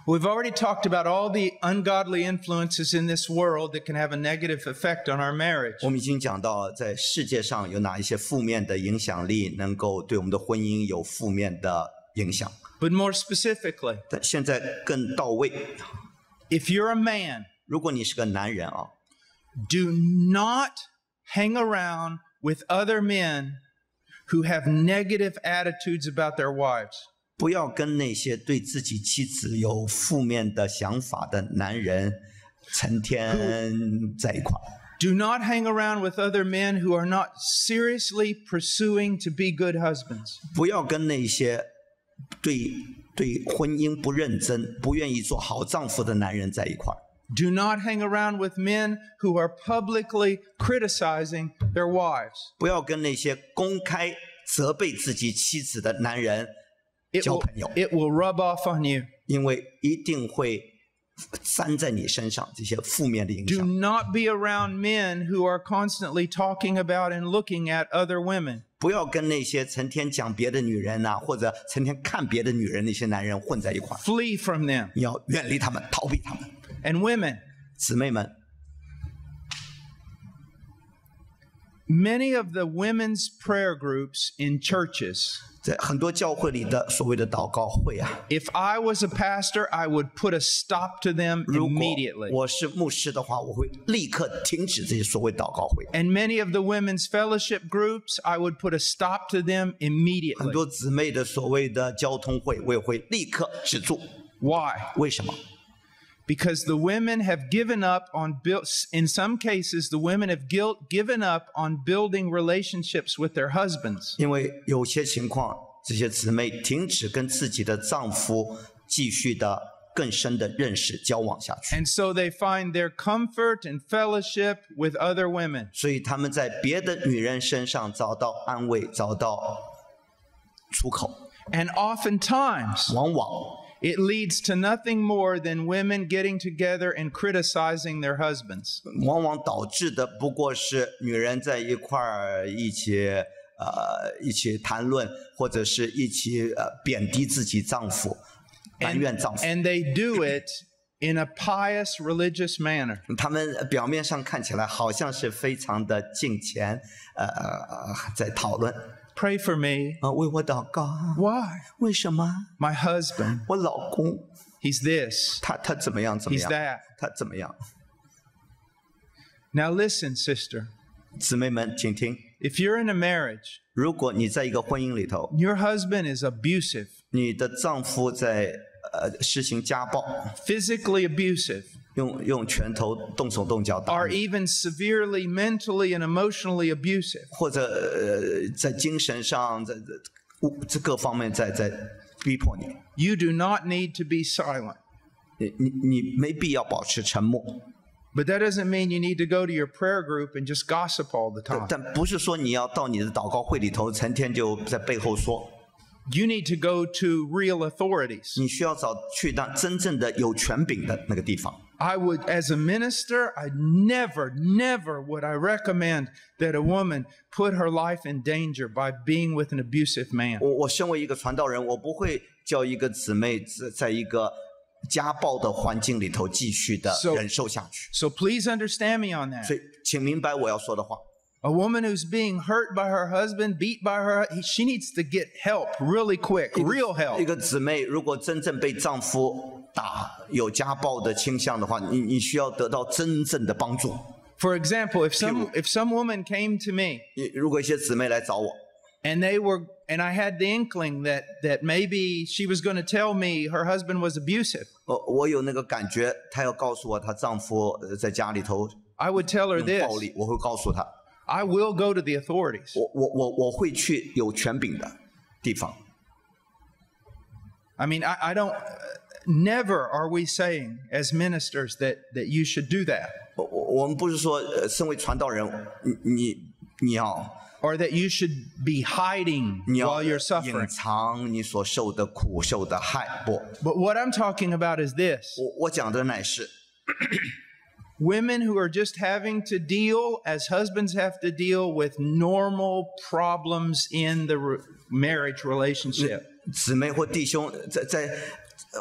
We've already talked about all the ungodly influences in this world that can have a negative effect on our marriage. 我们已经讲到，在世界上有哪一些负面的影响力，能够对我们的婚姻有负面的影响。 But more specifically, 但现在更到位， if you're a man, 如果你是个男人啊， do not hang around with other men who have negative attitudes about their wives. 不要跟那些对自己妻子有负面的想法的男人成天在一块。 Do not hang around with other men who are not seriously pursuing to be good husbands. 不要跟那些对婚姻不认真、不愿意做好丈夫的男人在一块。 Do not hang around with men who are publicly criticizing their wives. 不要跟那些公开责备自己妻子的男人交朋友， It will rub off on you. 因为一定会沾在你身上这些负面的影 Do 响。 not be around men who are constantly talking about and looking at other women. 不要跟那些成天讲别的女人啊，或者成天看别的女人那些男人混在一块。 Flee from them. 你要远离他们，逃避他们。 And women, 姊妹们， many of the women's prayer groups in churches, 在很多教会里的所谓的祷告会啊， if I was a pastor, I would put a stop to them 如果 immediately. 我是牧师的话，我会立刻停止这些所谓祷告会。 And many of the women's fellowship groups, I would put a stop to them 很 immediately. 多姊妹的所谓的交通会，我也会立刻止住。 Why? 为什么？ Because the women have given up on in some cases, the women have given up on building relationships with their husbands. 因为有些情况，这些姊妹停止跟自己的丈夫继续的更深的认识交往下去， And so they find their comfort and fellowship with other women. 所以他们在别的女人身上找到安慰，找到出口。 And oftentimes, 往往 it leads to nothing more than women getting together and criticizing their husbands. 往往导致的不过是女人在一块儿一起谈论，或者是一起贬低自己丈夫，埋怨丈夫。 And they do it in a pious religious manner. 他们表面上看起来好像是非常的敬虔，在讨论。 Pray for me. 为我祷告。 Why? 为什么？ My husband, 我老公 he's this, 他怎么样？ he's that. 他怎么样？ Now listen, sister. 姊妹们，请听。 If you're in a marriage, 如果你在一个婚姻里头， your husband is abusive, 你的丈夫在实行家暴， physically abusive, 用拳头动手动脚打 or 你， even severely mentally and emotionally abusive, 或者在精神上，这各方面在逼迫你， you do not need to be silent. 你没必要保持沉默。 But that doesn't mean you need to go to your prayer group and just gossip all the time. 但不是说你要到你的祷告会里头，成天就在背后说。 You need to go to real authorities. 你需要去到真正的有权柄的那个地方。 I would, as a minister, I never would I recommend that a woman put her life in danger by being with an abusive man. 我身为一个传道人，我不会叫一个姊妹在一个家暴的环境里头继续的忍受下去。 So please understand me on that. 所以，请明白我要说的话。 A woman who's being hurt by her husband, beat by her, she needs to get help really quick, real 一 help. 个姊妹如果真正被丈夫打，有家暴的倾向的话，你需要得到真正的帮助。 For example, if some woman came to me 如果一些姊妹来找我， and I had the inkling that maybe she was going to tell me her husband was abusive, 我有那个感觉，她要告诉我她丈夫在家里头 I would tell her 用 this. 暴力，我会告诉她， I will go to the authorities. 我会去有权柄的地方。 I mean, I don't, never are we saying as ministers that you should do that. 我们不是说身为传道人，你要 Or that you should be hiding 你 while 要 you're 隐 suffering. 藏你所受的苦、受的害。不， But what I'm talking about is this. 我讲的乃是， Women who are just having to deal, as husbands have to deal with normal problems in the marriage relationship. 姊妹或弟兄在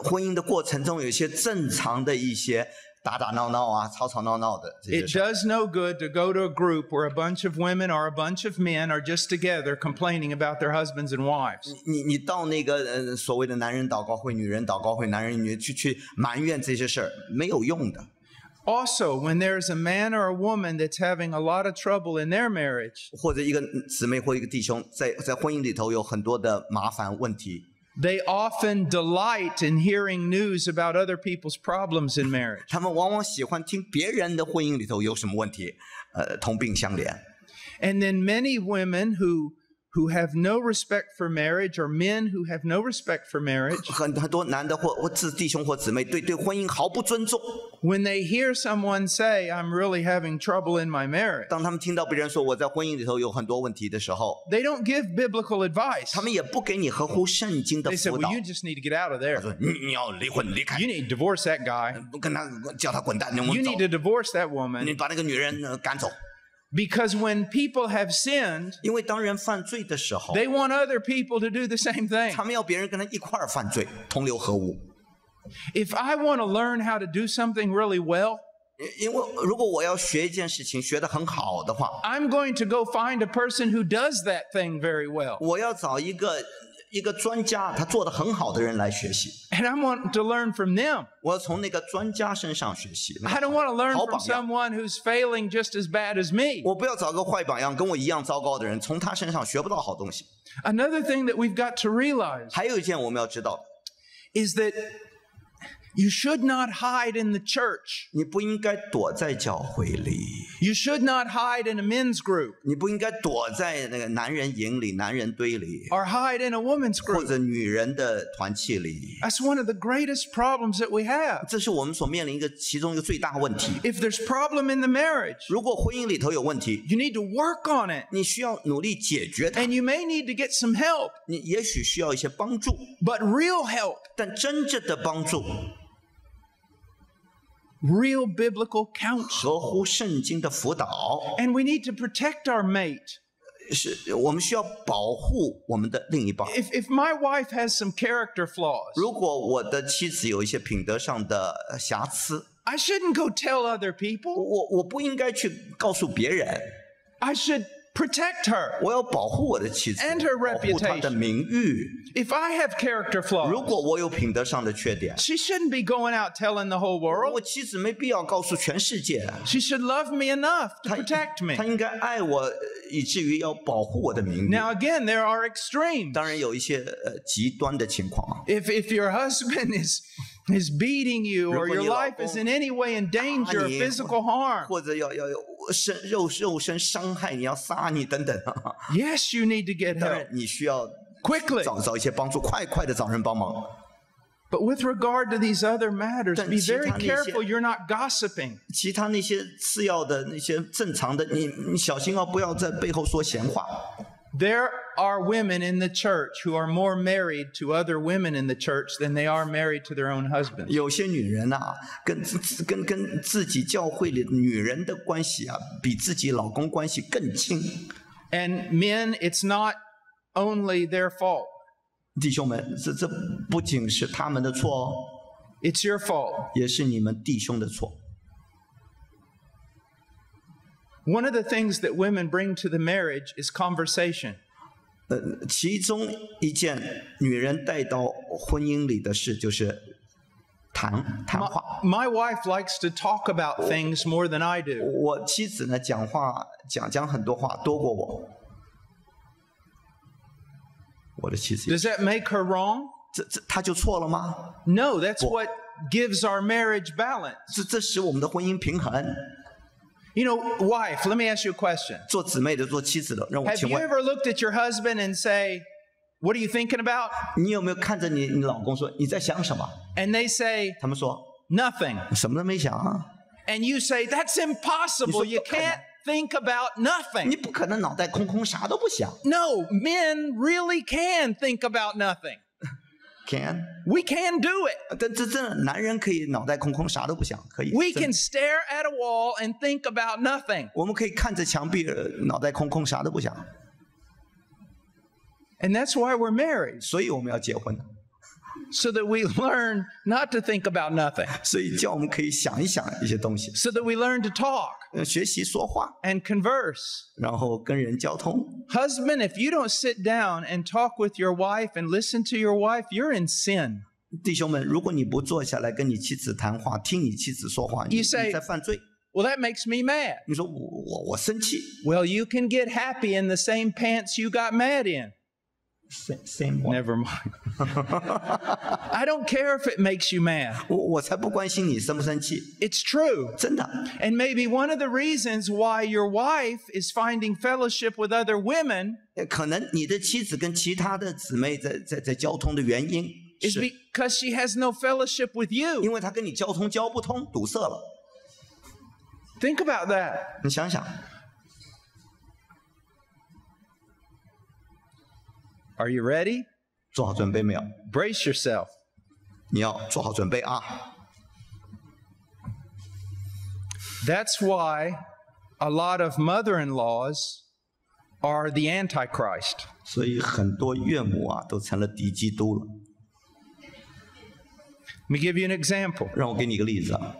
婚姻的过程中，有一些正常的一些打打闹闹啊、吵吵闹闹的这些 It 事。 does no good to go to a group where a bunch of women or a bunch of men are just together complaining about their husbands and wives. 你到那个所谓的男人祷告会、女人祷告会、男人女人去埋怨这些事儿，没有用的。 Also, when there's a man or a woman that's having a lot of trouble in their marriage, 或者一个姊妹或一个弟兄在婚姻里头有很多的麻烦问题， they often delight in hearing news about other people's problems in marriage. 他们往往喜欢听别人的婚姻里头有什么问题，同病相怜。 And then many women who have no respect for marriage, or men who have no respect for marriage, 很多男的或弟兄或姊妹对婚姻毫不尊重。 when they hear someone say, I'm really having trouble in my marriage, 当他们听到别人说我在婚姻里头有很多问题的时候， they don't give biblical advice. 他们也不给你合乎圣经的 They say, 辅 well, 导 you。just need to get out of 他 there. 说你要离婚离开， You need to divorce that guy. 不跟他叫他滚蛋，我 You 们走 need。to divorce that 你 woman. 把那个女人赶走。 Because when people have sinned, 因为当人犯罪的时候， they want other people to do the same thing. 他们要别人跟他一块儿犯罪，同流合污。 If I want to learn how to do something really well, 因为如果我要学一件事情学得很好的话， I'm going to go find a person who does that thing very well. 我要找一个专家，他做得很好的人来学习。 And I want to learn from them. 我要从那个专家身上学习。 I don't want to learn 好 from 榜样。 someone who's failing just as bad as me. 我不要找个坏榜样，跟我一样糟糕的人，从他身上学不到好东西。 Another thing that we've got to realize 还有一件我们要知道的， is that you should not hide in the church. 你不应该躲在教会里， You should not hide in a men's group 你不应该躲在那个男人营里、男人堆里， or hide in a woman's 或 group. 者女人的团契里。 That's one of the greatest problems that we have. 这是我们所面临其中一个最大问题。 If there's problem in the marriage, 如果婚姻里头有问题， you need to work on it. 你需要努力解决它， And you may need to get some help, 你也许需要一些帮助， but real help, 但真正的帮助 real biblical counsel. 合乎圣经的辅导， And we need to protect our mate. 是我们需要保护我们的另一半。 If my wife has some character flaws, 如果我的妻子有一些品德上的瑕疵， I shouldn't go tell other people. 我不应该去告诉别人， I should protect her. 我要保护我的妻子， And her 保护她的 reputation. 名誉。 If I have character 如 flaws, 果我有品德上的缺点， she shouldn't be going out telling the whole 我 world. 妻子没必要告诉全世界。 She should love me enough to 她 protect me. 她应该爱我，以至于要保护我的名誉。 Now again, there are extremes. 当然有一些极端的情况， If your husband is beating you, or your life is in any way in danger of physical harm, 或者要肉身伤害你，要杀你等等。 yes, you need to get 当 help 然你需要 quickly. 找一些帮助，快的找人帮忙。 But with regard to these other matters, 但 be 其他 very 那些 careful you're not gossiping. 其他那些次要的那些正常的，你小心不要在背后说闲话。 There are women in the church who are more married to other women in the church than they are married to their own husbands. 有些女人啊，跟自己教会里的女人的关系啊，比自己老公关系更近。 And men, it's not only their fault. 弟兄们，这不仅是他们的错哦， It's your fault. 也是你们弟兄的错。 One of the things that women bring to the marriage is conversation. 其中一件女人带到婚姻里的事就是谈话。 My wife likes to talk about things more than I do. 我妻子呢，讲很多话多过我。我的妻子， Does that make her wrong? 她就错了吗？ No, that's what gives our marriage balance. 这使我们的婚姻平衡。 You know, wife, let me ask you a question. 做姊妹的，做妻子的，让我 Have 请 you 问， ever looked at your husband and say, what are you thinking about? 你有没有看着你老公说你在想什么？ And they say, 他们说 nothing. 什么都没想啊， And you say, that's impossible. You can't think about 你 nothing. 不可能脑袋空空啥都不想。 No, men really can think about nothing. can， We can do it. 但这真的男人可以脑袋空空啥都不想，可以。 We 真的 can stare at a wall and think about nothing. 我们可以看着墙壁，脑袋空空啥都不想， And that's why we're married, 所以我们要结婚， so that we learn not to think about nothing, 所以叫我们可以想一想一些东西， so that we learn to talk 学习说话， and converse. 然后跟人交通。 Husband, if you don't sit down and talk with your wife and listen to your wife, you're in sin. 弟兄们，如果你不坐下来跟你妻子谈话，听你妻子说话，你 You say- 在犯罪。 Well, that makes me mad. 你说我生气 Well, you can get happy in the same pants you got mad in. ，same one， Never mind. I don't care if it makes you mad. 我才不关心你生不生气， It's true. 真的。 And maybe one of the reasons why your wife is finding fellowship with other women 可能你的妻子跟其他的姊妹在交通的原因 is 是， because she has no fellowship with you. 因为她跟你交通交不通，堵塞了。 Think about that. 你想想， Are you ready? 做好准备没有？ Brace yourself. 你要做好准备啊！ That's why a lot of mother-in-laws are the Antichrist. 所以很多岳母啊都成了敌基督了。 Let me give you an example. 让我给你一个例子啊，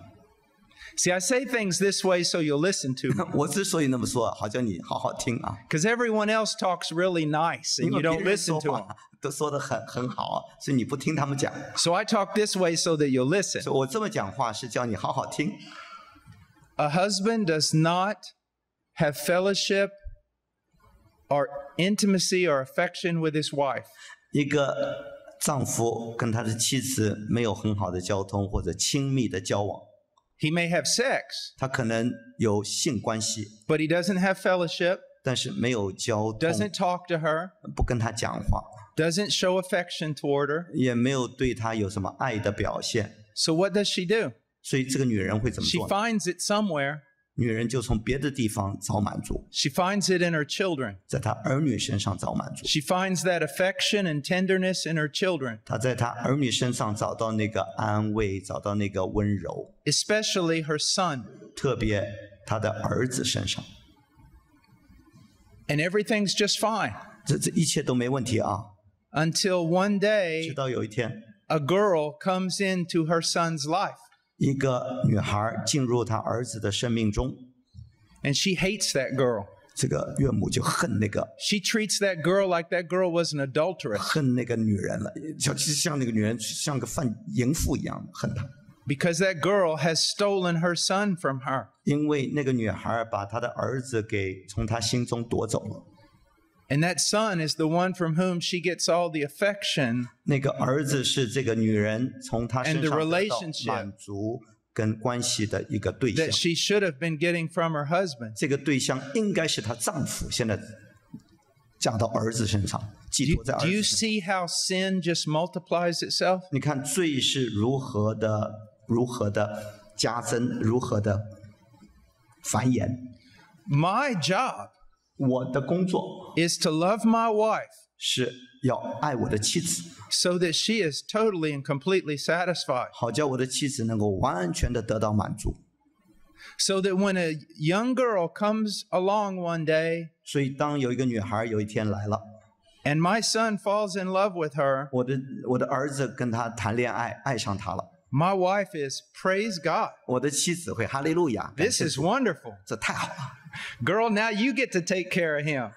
See, I say things this way so you'll listen to me. 我之所以那么说，好叫你好好听啊， Because everyone else talks really nice 因 and 为 you 别 don't 人 listen 说 to them. 话都说得很好啊，所以你不听他们讲。 So I talk this way so that you'll listen. 所以我这么讲话是叫你好好听。 A husband does not have fellowship or intimacy or affection with his wife. 一个丈夫跟他的妻子没有很好的交通或者亲密的交往， He may have sex, 他可能有性关系， but he doesn't have fellowship, 但是没有交通， doesn't talk to her, 不跟他讲话， doesn't show affection toward her. 也没有对他有什么爱的表现， So what does she do? 所以这个女人会怎么 She 做呢？ finds it somewhere. 女人就从别的地方找满足， She finds it in her children. 在她儿女身上找满足， She finds that affection and tenderness in her children, 她在她儿女身上找到那个安慰，找到那个温柔， especially her son. 特别她的儿子身上， And everything's just fine 这一切都没问题啊。 until one 直 day 到有一天， a girl comes into her son's life 一个女孩进入她儿子的生命中， and she hates that girl. 这个岳母就恨那个 She treats that girl like that girl was an adulteress 恨那个女人了，像那个女人像个犯淫妇一样恨她， because that girl has stolen her son from her. 因为那个女孩把她的儿子给从她心中夺走了。 And that son is the one from whom she gets all the affection 那个儿子是这个女人从她身 And the 上得到 relationship 满足跟关系的一个对象 that。she should have been getting from her husband. 这个对象应该是她丈夫，现在嫁到儿子身上，寄 Do 托在 you, 儿 do you 子身上。 see how sin just multiplies itself? 你看罪是如何的加增，如何的繁衍。 My job 我的工作 is to love my wife 是要爱我的妻子， so that she is totally and completely satisfied. 好叫我的妻子能够完全的得到满足。 So that when a young girl comes along one day 所以当有一个女孩有一天来了， and my son falls in love with her, 我的儿子跟她谈恋爱，爱上她了， my wife is, praise God. 我的妻子会哈利路亚，感 This 谢 is 主， wonderful. 这太好了。 Girl, now you get to take care of him.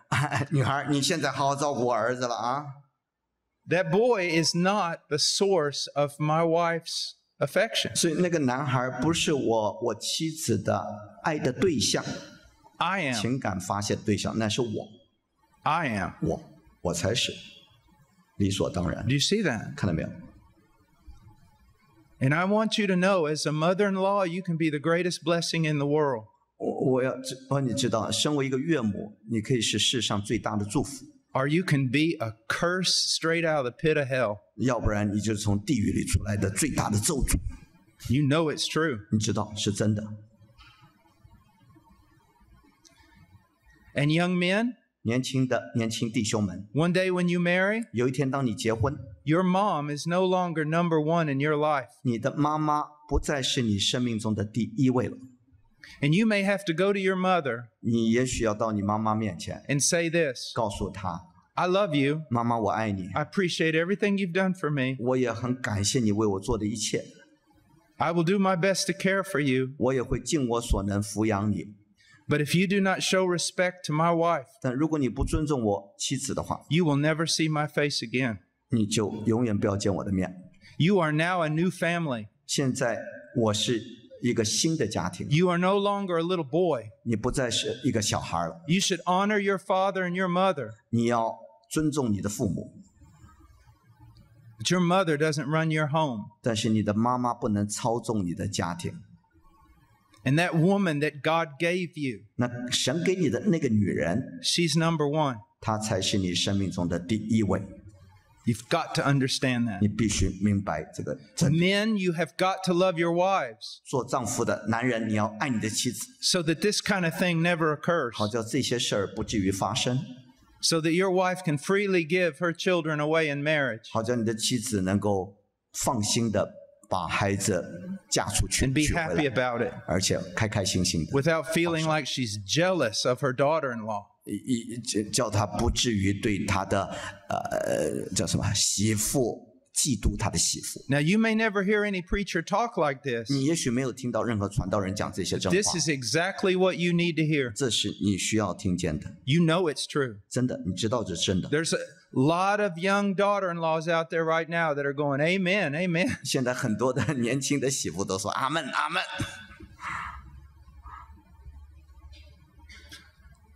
女孩，你现在好好照顾我儿子了啊！ That boy is not the source of my wife's affection. 所以那个男孩不是我妻子的爱的对象， I am. 情感发泄对象，那是我， I am. 我才是理所当然 Do。you see that? 看到没有？ And I want you to know, as a mother-in-law, you can be the greatest blessing in the world. 我要让你知道，身为一个岳母，你可以是世上最大的祝福， Or you can be a curse straight out of the pit of hell. 要不然你就是从地狱里出来的最大的咒诅。 You know it's true. 你知道是真的。 And young men, 年轻弟兄们， One day when you marry, 有一天当你结婚， your mom is no longer number one in your life. 你的妈妈不再是你生命中的第一位了。 And you may have to go to your mother 你也许要到你妈妈面前， and say this, 告诉她， I love you. 妈妈，我爱你， I appreciate everything you've done for me. 我也很感谢你为我做的一切， I will do my best to care for you. 我也会尽我所能抚养你。 But if you do not show respect to my wife, 但如果你不尊重我妻子的话， you will never see my face again. 你就永远不要见我的面。 You are now a new family. 现在我是一个新的家庭， You are no longer a little boy. 你不再是一个小孩了， You should honor your father and your mother. 你要尊重你的父母， But your mother doesn't run your home. 但是你的妈妈不能操纵你的家庭。 And that woman that God gave you, 那神给你的那个女人， she's number one. 她才是你生命中的第一位。 You've got to understand that. 你必须明白这个真理。 Men, you have got to love your wives 做丈夫的男人，你要爱你的妻子， so that this kind of thing never occurs. 好叫这些事儿不至于发生， So that your wife can freely give her children away in marriage 好叫你的妻子能够放心的把孩子嫁出去 and be 娶回 happy 来， about it 而且开开心心的， without feeling like she's jealous of her daughter-in-law. 叫他不至于对他的叫什么媳妇嫉妒他的媳妇。 Now, you may never hear any preacher talk like this. 你也许没有听到任何传道人讲这些真 This 话， is exactly what you need to hear. 这是你需要听见的， You know it's true. 真的，你知道这是真的。 There's a lot of young daughter-in-laws out there right now that are going, amen, amen. 现在很多的年轻的媳妇都说阿门阿门。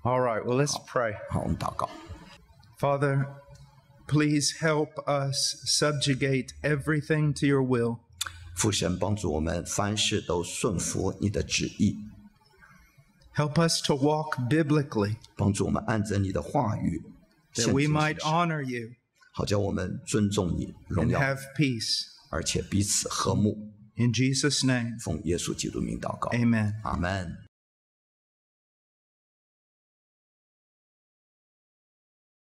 All right, well, let's pray. 好，我们祷告。 Father, please help us subjugate everything to your will. 父神帮助我们凡事都顺服你的旨意， Help us to walk biblically 帮助我们按着你的话语 that 圣 we 经 might 行事 honor you 好叫我们尊重你、荣 and 耀， have peace. 而且彼此和睦。 In Jesus' name, 奉耶稣基督名祷告， amen. 阿门。